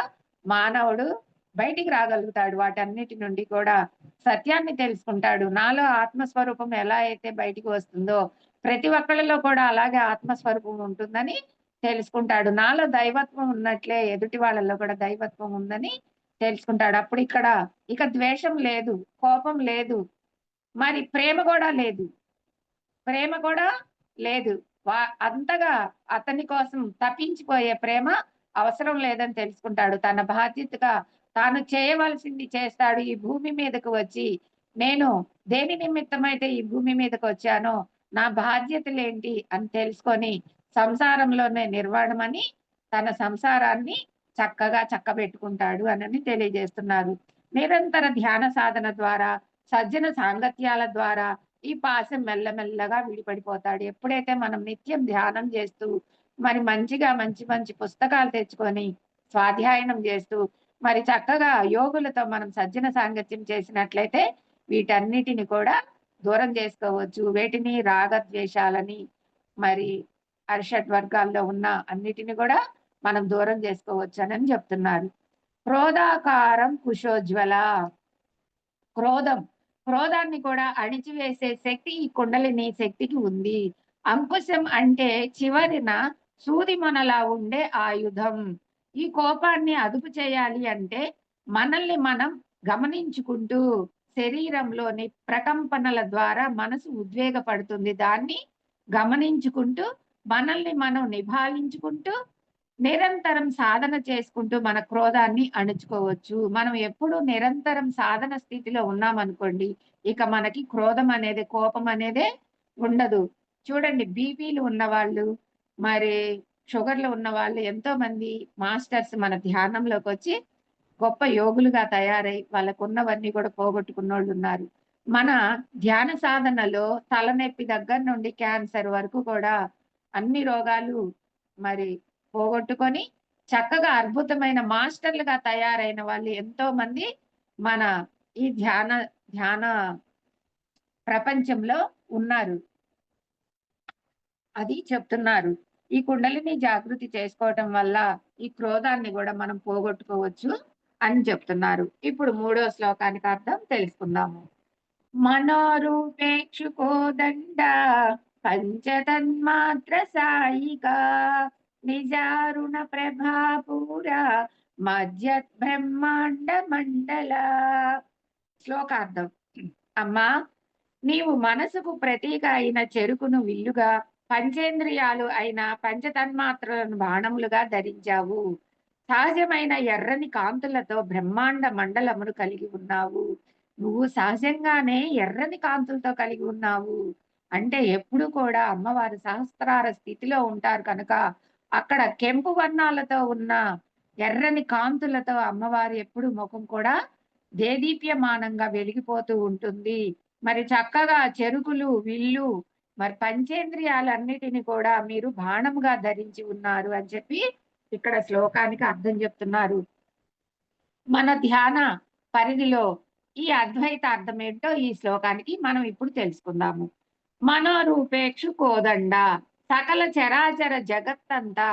B: మానవుడు బయటికి రాగలుగుతాడు. వాటన్నిటి నుండి కూడా సత్యాన్ని తెలుసుకుంటాడు. నాలో ఆత్మస్వరూపం ఎలా అయితే బయటికి వస్తుందో ప్రతి ఒక్కళ్ళలో కూడా అలాగే ఆత్మస్వరూపం ఉంటుందని తెలుసుకుంటాడు. నాలో దైవత్వం ఉన్నట్లే ఎదుటి వాళ్ళలో కూడా దైవత్వం ఉందని తెలుసుకుంటాడు. అప్పుడు ఇక ద్వేషం లేదు, కోపం లేదు, మరి ప్రేమ కూడా లేదు. అంతగా అతని కోసం తప్పించిపోయే ప్రేమ అవసరం లేదని తెలుసుకుంటాడు. తన బాధ్యతగా తాను చేయవలసింది చేస్తాడు. ఈ భూమి మీదకు వచ్చి నేను దేని నిమిత్తమైతే ఈ భూమి మీదకి వచ్చానో నా బాధ్యతలేంటి అని తెలుసుకొని సంసారంలోనే నిర్వాణమని తన సంసారాన్ని చక్కగా చక్కబెట్టుకుంటాడు అని తెలియజేస్తున్నారు. నిరంతర ధ్యాన సాధన ద్వారా, సజ్జన సాంగత్యాల ద్వారా ఈ పాశం మెల్లమెల్లగా విడిపడిపోతాడు. ఎప్పుడైతే మనం నిత్యం ధ్యానం చేస్తూ మరి మంచిగా మంచి మంచి పుస్తకాలు తెచ్చుకొని స్వాధ్యాయనం చేస్తూ మరి చక్కగా యోగులతో మనం సజ్జన సాంగత్యం చేసినట్లయితే వీటన్నిటిని కూడా దూరం చేసుకోవచ్చు. వేటిని రాగద్వేషాలని మరి అరిషడ్ వర్గాల్లో ఉన్న అన్నిటిని కూడా మనం దూరం చేసుకోవచ్చు అని చెప్తున్నారు. క్రోధాకారం కుశోజ్వల, క్రోధాన్ని కూడా అణిచివేసే శక్తి ఈ కుండలిని శక్తికి ఉంది. అంకుశం అంటే చివరిన సూది మొనలా ఉండే ఆయుధం. ఈ కోపాన్ని అదుపు చేయాలి అంటే మనల్ని మనం గమనించుకుంటూ శరీరంలోని ప్రకంపనల ద్వారా మనసు ఉద్వేగపడుతుంది. దాన్ని గమనించుకుంటూ మనల్ని మనం నిభాలించుకుంటూ నిరంతరం సాధన చేసుకుంటూ మన క్రోధాన్ని అణుచుకోవచ్చు. మనం ఎప్పుడు నిరంతరం సాధన స్థితిలో ఉన్నామనుకోండి, ఇక మనకి క్రోధం అనేది, కోపం అనేదే ఉండదు. చూడండి, బీపీలు ఉన్నవాళ్ళు, మరి షుగర్లు ఉన్నవాళ్ళు ఎంతో మంది మాస్టర్స్ మన ధ్యానంలోకి వచ్చి గొప్ప యోగులుగా తయారై వాళ్ళకున్నవన్నీ కూడా పోగొట్టుకున్నోళ్ళు ఉన్నారు. మన ధ్యాన సాధనలో తలనొప్పి దగ్గర నుండి క్యాన్సర్ వరకు కూడా అన్ని రోగాలు మరి పోగొట్టుకొని చక్కగా అద్భుతమైన మాస్టర్లుగా తయారైన వాళ్ళు ఎంతో మంది మన ఈ ధ్యాన ప్రపంచంలో ఉన్నారు. అది చెప్తున్నారు. ఈ కుండలిని జాగృతి చేసుకోవటం వల్ల ఈ క్రోధాన్ని కూడా మనం పోగొట్టుకోవచ్చు అని చెప్తున్నారు. ఇప్పుడు 3వ శ్లోకానికి అర్థం తెలుసుకుందాము. మనోరూపేక్షుకోదండ పంచతన్మాత్ర సాయిక నిజారుణ ప్రభాపూర మధ్యత్ బ్రహ్మాండ మండల. శ్లోకార్థం. అమ్మా, నీవు మనసుకు ప్రతీక అయిన చెరుకును విల్లుగా, పంచేంద్రియాలు అయిన పంచతన్మాత్రలను బాణములుగా ధరించావు. సహజమైన ఎర్రని కాంతులతో బ్రహ్మాండ మండలమును కలిగి ఉన్నావు. నువ్వు సహజంగానే ఎర్రని కాంతులతో కలిగి ఉన్నావు. అంటే ఎప్పుడు కూడా అమ్మవారు సహస్రార స్థితిలో ఉంటారు కనుక అక్కడ కెంపు వర్ణాలతో ఉన్న ఎర్రని కాంతులతో అమ్మవారు ఎప్పుడు ముఖం కూడా దేదీప్యమానంగా వెలిగిపోతూ ఉంటుంది. మరి చక్కగా చెరుకులు, విల్లు, మరి పంచేంద్రియాలన్నిటిని కూడా మీరు బాణముగా ధరించి ఉన్నారు అని చెప్పి ఇక్కడ శ్లోకానికి అర్థం చెప్తున్నారు. మన ధ్యాన పరిధిలో ఈ అద్వైత అర్థం ఏంటో ఈ శ్లోకానికి మనం ఇప్పుడు తెలుసుకుందాము. మనోరూపేక్షు కోదండ, సకల చరాచర జగత్తంతా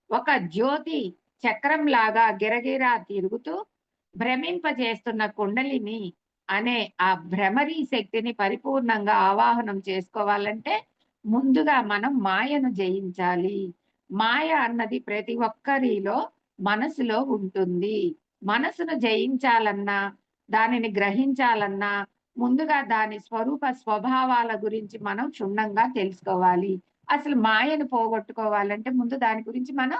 B: ఒక జ్యోతి చక్రం లాగా గిరగిరా తిరుగుతూ భ్రమింపజేస్తున్న కుండలిని అనే ఆ భ్రమరీ శక్తిని పరిపూర్ణంగా ఆవాహనం చేసుకోవాలంటే ముందుగా మనం మాయను జయించాలి. మాయ అన్నది ప్రతి ఒక్కరిలో మనసులో ఉంటుంది. మనసును జయించాలన్నా, దానిని గ్రహించాలన్నా ముందుగా దాని స్వరూప స్వభావాల గురించి మనం క్షుణ్ణంగా తెలుసుకోవాలి. అసలు మాయను పోగొట్టుకోవాలంటే ముందు దాని గురించి మనం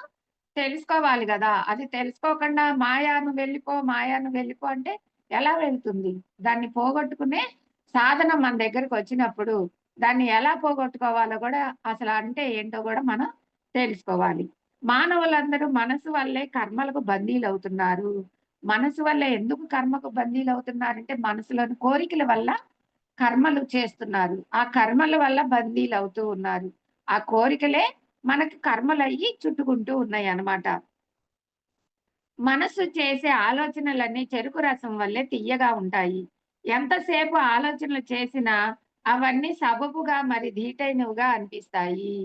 B: తెలుసుకోవాలి కదా. అది తెలుసుకోకుండా మాయాను వెళ్ళిపో అంటే ఎలా వెళ్తుంది? దాన్ని పోగొట్టుకునే సాధన మన దగ్గరకు వచ్చినప్పుడు దాన్ని ఎలా పోగొట్టుకోవాలో కూడా అసలు అంటే ఏంటో కూడా మనం తెలుసుకోవాలి. మానవులందరూ మనసు వల్లే కర్మలకు బందీలవుతున్నారు. మనసు వల్ల ఎందుకు కర్మకు బందీలవుతున్నారంటే మనసులోని కోరికల వల్ల కర్మలు చేస్తున్నారు. ఆ కర్మల వల్ల బందీలవుతూ ఉన్నారు. ఆ కోరికలే మనకి కర్మలయ్యి చుట్టుకుంటూ ఉన్నాయి అన్నమాట. మనసు చేసే ఆలోచనలన్నీ చెరుకు రసం వల్లే తియ్యగా ఉంటాయి. ఎంతసేపు ఆలోచనలు చేసినా అవన్నీ సబబుగా మరి ధీటైనవిగా అనిపిస్తాయి.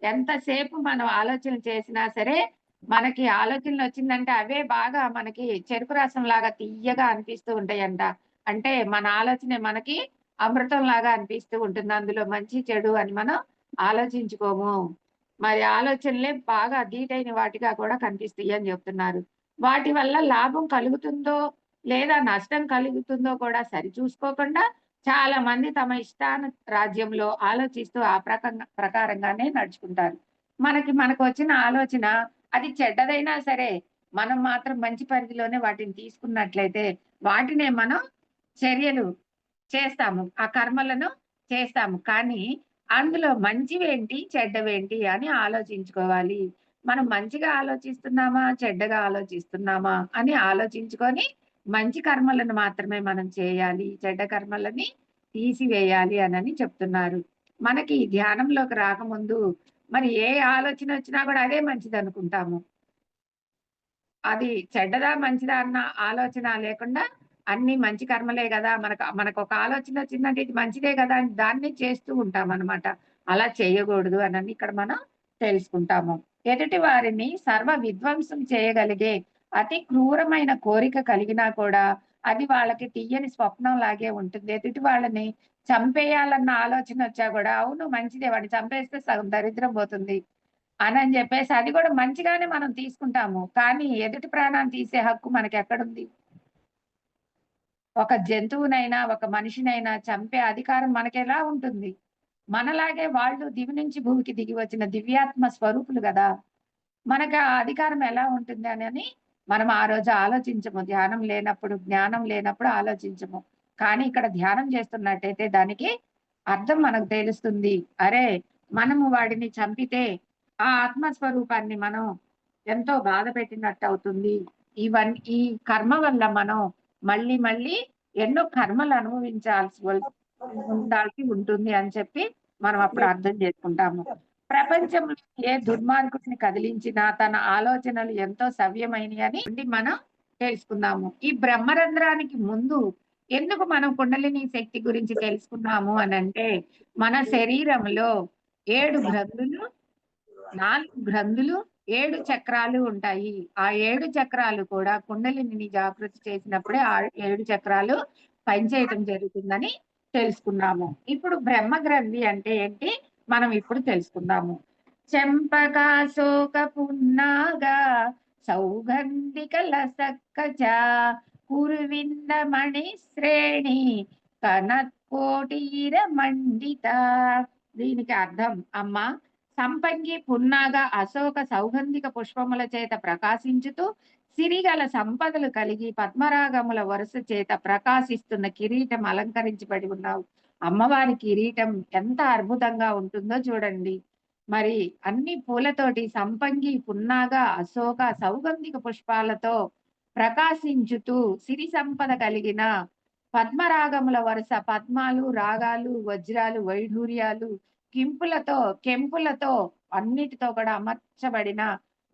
B: ఎంతసేపు మనం ఆలోచనలు చేసినా సరే మనకి ఆలోచనలు వచ్చిందంటే అవే బాగా మనకి చెరుకు రసం లాగా తియ్యగా అనిపిస్తూ ఉంటాయంట. అంటే మన ఆలోచనే మనకి అమృతం లాగా అనిపిస్తూ ఉంటుంది. అందులో మంచి చెడు అని మనం ఆలోచించుకోము. మరి ఆలోచనలే బాగా ధీటైన వాటిగా కూడా కనిపిస్తాయి అని చెప్తున్నారు. వాటి వల్ల లాభం కలుగుతుందో లేదా నష్టం కలుగుతుందో కూడా సరిచూసుకోకుండా చాలా మంది తమ ఇష్టాన రాజ్యంలో ఆలోచిస్తూ ఆ ప్రకారంగానే నడుచుకుంటారు. మనకు వచ్చిన ఆలోచన అది చెడ్డదైనా సరే, మనం మాత్రం మంచి పరిధిలోనే వాటిని తీసుకున్నట్లయితే, వాటినే మనం చర్యలు చేస్తాము. ఆ కర్మలను చేస్తాము. కానీ అందులో మంచివేంటి, చెడ్డవేంటి అని ఆలోచించుకోవాలి. మనం మంచిగా ఆలోచిస్తున్నామా, చెడ్డగా ఆలోచిస్తున్నామా అని ఆలోచించుకొని మంచి కర్మలను మాత్రమే మనం చేయాలి. చెడ్డ కర్మలని తీసివేయాలి అనని చెప్తున్నారు. మనకి ధ్యానంలోకి రాకముందు మరి ఏ ఆలోచన వచ్చినా కూడా అదే మంచిదనుకుంటాము. అది చెడ్డదా, మంచిదా అన్న ఆలోచన లేకుండా అన్నీ మంచి కర్మలే గదా! మనకొక ఆలోచన వచ్చిందంటే ఇది మంచిదే గదా! అని దాన్నే చేస్తూ ఉంటామనమాట. అలా చేయగూడదు అనని ఇక్కడ మనం తెలుసుకుంటాము. ఎదుటి వారిని సర్వ విధ్వంసం చేయగలిగే అతి క్రూరమైన కోరిక కలిగినా కూడా అది వాళ్ళకి తియ్యని స్వప్నం లాగే ఉంటుంది. ఎదుటి వాళ్ళని చంపేయాలన్న ఆలోచనొచ్చా గూడా అవును మంచిదే వాడిని చంపేస్తే సగం దరిద్రం పోతుంది. అనని జెప్పేసి అది గూడా మంచిగానే మనం తీసుకుంటాము. కానీ ఎదుటి ప్రాణాన్ని తీసే హక్కు మనకెక్కడుంది? ఒక జంతువునైనా, ఒక మనిషినైనా చంపే అధికారం మనకెలా ఉంటుంది? మనలాగే వాళ్ళు దివి నుంచి భూమికి దిగి వచ్చిన దివ్యాత్మ స్వరూపులు గదా! మనకు ఆ అధికారం ఎలా ఉంటుంది అనని మనం ఆ రోజు ఆలోచించము. ధ్యానం లేనప్పుడు, జ్ఞానం లేనప్పుడు ఆలోచించము. కానీ ఇక్కడ ధ్యానం చేస్తున్నట్టయితే దానికి అర్థం మనకు తెలుస్తుంది. అరే! మనము వాడిని చంపితే ఆ ఆత్మ స్వరూపాన్ని మనం ఎంతో బాధ పెట్టినట్టవుతుంది. ఈ కర్మ వల్ల మనం మళ్ళీ మళ్ళీ ఎన్నో కర్మలు ఉండాల్సి ఉంటుంది అని చెప్పి మనం అప్పుడు అర్థం చేసుకుంటాము. ప్రపంచంలో ఏ దుర్మార్గుడిని కదిలించినా తన ఆలోచనలు ఎంతో సవ్యమైనయి అని మనం తెలుసుకుందాము. ఈ బ్రహ్మరంధ్రానికి ముందు ఎందుకు మనం కుండలిని శక్తి గురించి తెలుసుకున్నాము అనంటే, మన శరీరంలో 7 గ్రంథులు, 4 గ్రంథులు, 7 చక్రాలు ఉంటాయి. ఆ 7 చక్రాలు కూడా కుండలినిని జాగృతి చేసినప్పుడే ఆ 7 చక్రాలు పనిచేయటం జరుగుతుందని తెలుసుకున్నాము. ఇప్పుడు బ్రహ్మ గ్రంథి అంటే ఏంటి? మనం ఇప్పుడు తెలుసుకుందాము. చెంపకాశోక పున్నాగ సౌగంధిక లసక్కచ కురువింద మణి శ్రేణి కనత్కోటీర మండిత. దీనికి అర్థం అమ్మా సంపంగి పున్నాగ అశోక సౌగంధిక పుష్పముల చేత ప్రకాశించుతూ సిరిగల సంపదలు కలిగి పద్మరాగముల వరుస చేత ప్రకాశిస్తున్న కిరీటం అలంకరించబడి ఉన్నావు. అమ్మవారి కిరీటం ఎంత అద్భుతంగా ఉంటుందో చూడండి. మరి అన్ని పూలతోటి సంపంగి పున్నాగ అశోక సౌగంధిక పుష్పాలతో ప్రకాశించుతూ సిరి సంపద కలిగిన పద్మరాగముల వరుస పద్మాలు, రాగాలు, వజ్రాలు, వైఢూర్యాలు, కెంపులతో అన్నిటితో కూడా అమర్చబడిన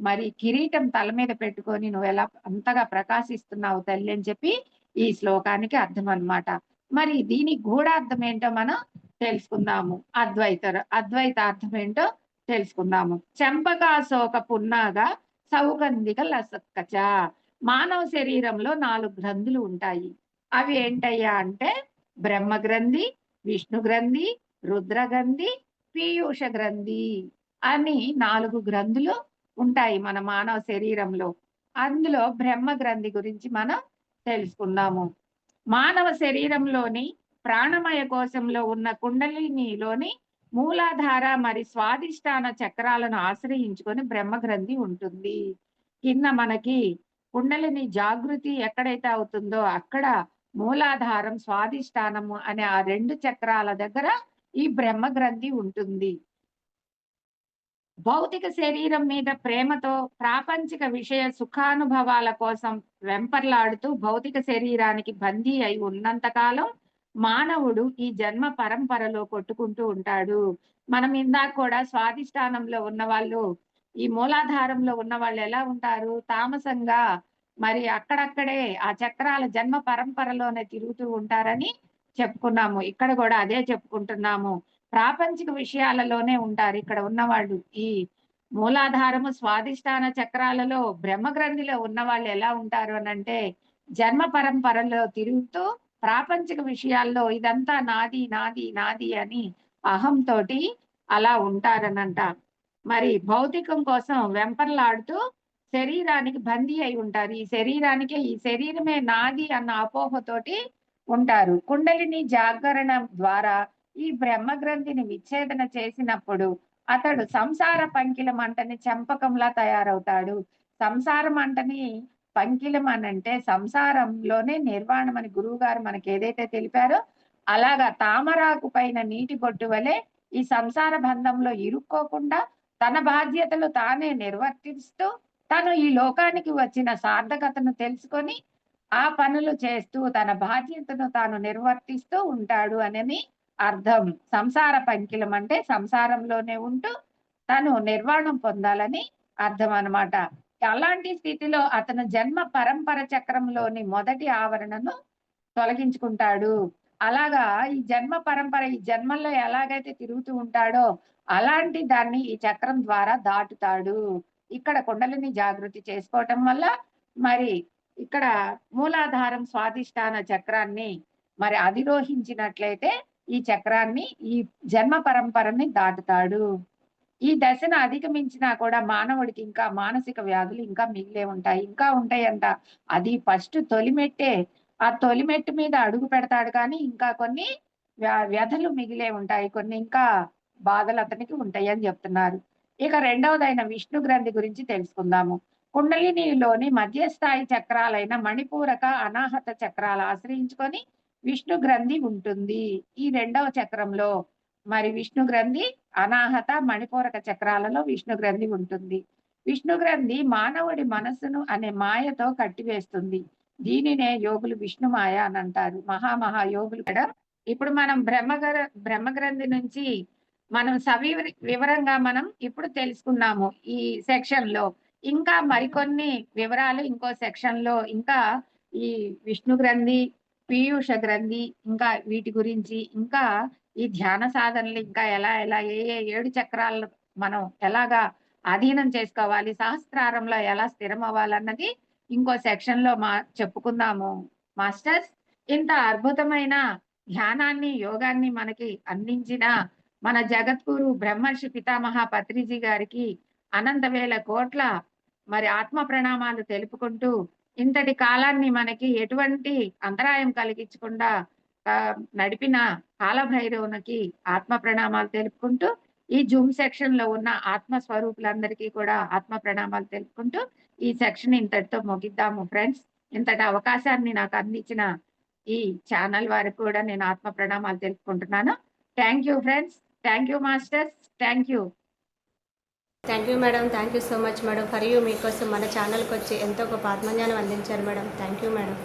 B: మరి కిరీటం తల మీద పెట్టుకొని నువ్వెలా అంతగా ప్రకాశిస్తున్నావు తల్లి అని చెప్పి ఈ శ్లోకానికి అర్థం అన్నమాట. మరి దీని గూఢార్థం ఏంటో మనం తెలుసుకుందాము. అద్వైత అర్థం ఏంటో తెలుసుకుందాము. చెంపకాశోక పున్నాగా సౌగంధిక లసక్కచ. మానవ శరీరంలో 4 గ్రంథులు ఉంటాయి. అవి ఏంటయ్యా అంటే బ్రహ్మ గ్రంథి, విష్ణు గ్రంథి, రుద్ర గ్రంథి, పీయూష గ్రంథి అని 4 గ్రంథులు ఉంటాయి మన మానవ శరీరంలో. అందులో బ్రహ్మ గ్రంథి గురించి మనం తెలుసుకుందాము. మానవ శరీరంలోని ప్రాణమయ కోశంలో ఉన్న కుండలినిలోని మూలాధార మరి స్వాదిష్టాన చక్రాలను ఆశ్రయించుకొని బ్రహ్మ గ్రంథి ఉంటుంది. కింద మనకి కుండలిని జాగృతి ఎక్కడైతే అవుతుందో అక్కడ మూలాధారం, స్వాదిష్టానము అనే ఆ 2 చక్రాల దగ్గర ఈ బ్రహ్మ గ్రంథి ఉంటుంది. భౌతిక శరీరం మీద ప్రేమతో ప్రాపంచిక విషయ సుఖానుభవాల కోసం వెంపర్లాడుతూ భౌతిక శరీరానికి బందీ అయి ఉన్నంత కాలం మానవుడు ఈ జన్మ పరంపరలో కొట్టుకుంటూ ఉంటాడు. మనం ఇందాక కూడా స్వాధిష్టానంలో ఉన్న వాళ్ళు, ఈ మూలాధారంలో ఉన్న వాళ్ళు ఎలా ఉంటారు? తామసంగా మరి అక్కడక్కడే ఆ చక్రాల జన్మ పరంపరలోనే తిరుగుతూ ఉంటారని చెప్పుకున్నాము. ఇక్కడ కూడా అదే చెప్పుకుంటున్నాము. ప్రాపంచిక విషయాలలోనే ఉంటారు ఇక్కడ ఉన్నవాళ్ళు. ఈ మూలాధారము, స్వాధిష్టాన చక్రాలలో బ్రహ్మ గ్రంథిలో ఉన్నవాళ్ళు ఎలా ఉంటారు అనంటే జన్మ పరంపరలో తిరుగుతూ ప్రాపంచిక విషయాల్లో ఇదంతా నాది నాది నాది అని అహంతోటి అలా ఉంటారనంట. మరి భౌతికం కోసం వెంపర్లాడుతూ శరీరానికి బందీ అయి ఉంటారు. ఈ శరీరమే నాది అన్న అపోహతోటి ఉంటారు. కుండలిని జాగరణ ద్వారా ఈ బ్రహ్మ గ్రంథిని విచ్ఛేదన చేసినప్పుడు అతడు సంసార పంకిల మంటని చెంపకంలా తయారవుతాడు. సంసార మంటని పంకిలం అనంటే సంసారంలోనే నిర్వాణం అని గురువు గారు మనకి ఏదైతే తెలిపారో అలాగా తామరాకు పైన నీటి బొట్టు వలె ఈ సంసార బంధంలో ఇరుక్కోకుండా తన బాధ్యతలు తానే నిర్వర్తిస్తూ తను ఈ లోకానికి వచ్చిన సార్థకతను తెలుసుకొని ఆ పనులు చేస్తూ తన బాధ్యతను తాను నిర్వర్తిస్తూ ఉంటాడు అని అర్థం. సంసార పంకిలం అంటే సంసారంలోనే ఉంటూ తను నిర్వాణం పొందాలని అర్థం అన్నమాట. అలాంటి స్థితిలో అతను జన్మ పరంపర చక్రంలోని మొదటి ఆవరణను తొలగించుకుంటాడు. అలాగా ఈ జన్మ పరంపర ఈ జన్మల్లో ఎలాగైతే తిరుగుతూ ఉంటాడో అలాంటి దాన్ని ఈ చక్రం ద్వారా దాటుతాడు. ఇక్కడ కుండలిని జాగృతి చేసుకోవటం వల్ల మరి ఇక్కడ మూలాధారం స్వాధిష్టాన చక్రాన్ని మరి అధిరోహించినట్లయితే ఈ చక్రాన్ని ఈ జన్మ పరంపరని దాటుతాడు. ఈ దశను అధిగమించినా కూడా మానవుడికి ఇంకా మానసిక వ్యాధులు ఇంకా మిగిలే ఉంటాయి, ఇంకా ఉంటాయంట. అది ఫస్ట్ తొలిమెట్టే. ఆ తొలిమెట్టు మీద అడుగు పెడతాడు కానీ ఇంకా కొన్ని వ్యధలు మిగిలే ఉంటాయి, కొన్ని ఇంకా బాధలు అతనికి ఉంటాయి అని చెప్తున్నారు. ఇక రెండవదైన విష్ణు గ్రంథి గురించి తెలుసుకుందాము. కుండలినిలోని మధ్యస్థాయి చక్రాలైన మణిపూరక అనాహత చక్రాలు ఆశ్రయించుకొని విష్ణు గ్రంథి ఉంటుంది. ఈ రెండవ చక్రంలో మరి విష్ణు గ్రంథి అనాహత మణిపూరక చక్రాలలో విష్ణు గ్రంథి ఉంటుంది. విష్ణు గ్రంథి మానవుడి మనస్సును అనే మాయతో కట్టివేస్తుంది. దీనినే యోగులు విష్ణు మాయ అని అంటారు. మహా యోగులు కూడా. ఇప్పుడు మనం బ్రహ్మ గ్రంథి నుంచి మనం వివరంగా మనం ఇప్పుడు తెలుసుకున్నాము ఈ సెక్షన్ లో. ఇంకా మరికొన్ని వివరాలు ఇంకో సెక్షన్ లో ఇంకా ఈ విష్ణు గ్రంథి, పీయూష గ్రంథి, ఇంకా వీటి గురించి, ఇంకా ఈ ధ్యాన సాధనలు ఇంకా ఎలా ఏ 7 చక్రాలను మనం ఎలాగా అధీనం చేసుకోవాలి, సహస్రారంలో ఎలా స్థిరం అవ్వాలన్నది ఇంకో సెక్షన్ లో చెప్పుకుందాము మాస్టర్స్. ఇంత అద్భుతమైన ధ్యానాన్ని యోగాన్ని మనకి అందించిన మన జగద్గురు బ్రహ్మర్షి పితామహ పత్రిజీ గారికి అనంత వేల కోట్ల మరి ఆత్మ ప్రణామాలు తెలుపుకుంటూ ఇంతటి కాలాన్ని మనకి ఎటువంటి అంతరాయం కలిగించకుండా నడిపిన కాలభైరవునికి ఆత్మ ప్రణామాలు తెలుపుకుంటూ ఈ జూమ్ సెక్షన్ లో ఉన్న ఆత్మ స్వరూపులందరికీ కూడా ఆత్మ ప్రణామాలు తెలుపుకుంటూ ఈ సెక్షన్ ఇంతటితో ముగిద్దాము ఫ్రెండ్స్. ఇంతటి అవకాశాన్ని నాకు అందించిన ఈ ఛానల్ వారికి కూడా నేను ఆత్మ ప్రణామాలు తెలుపుకుంటున్నాను. Thank you friends, thank you masters, thank you.
A: Thank you madam, thank you so much madam. For you మీకోసం మన ఛానల్కి వచ్చి ఎంతో గొప్ప ఆత్మజ్ఞానం అందించారు మేడం. Thank you madam.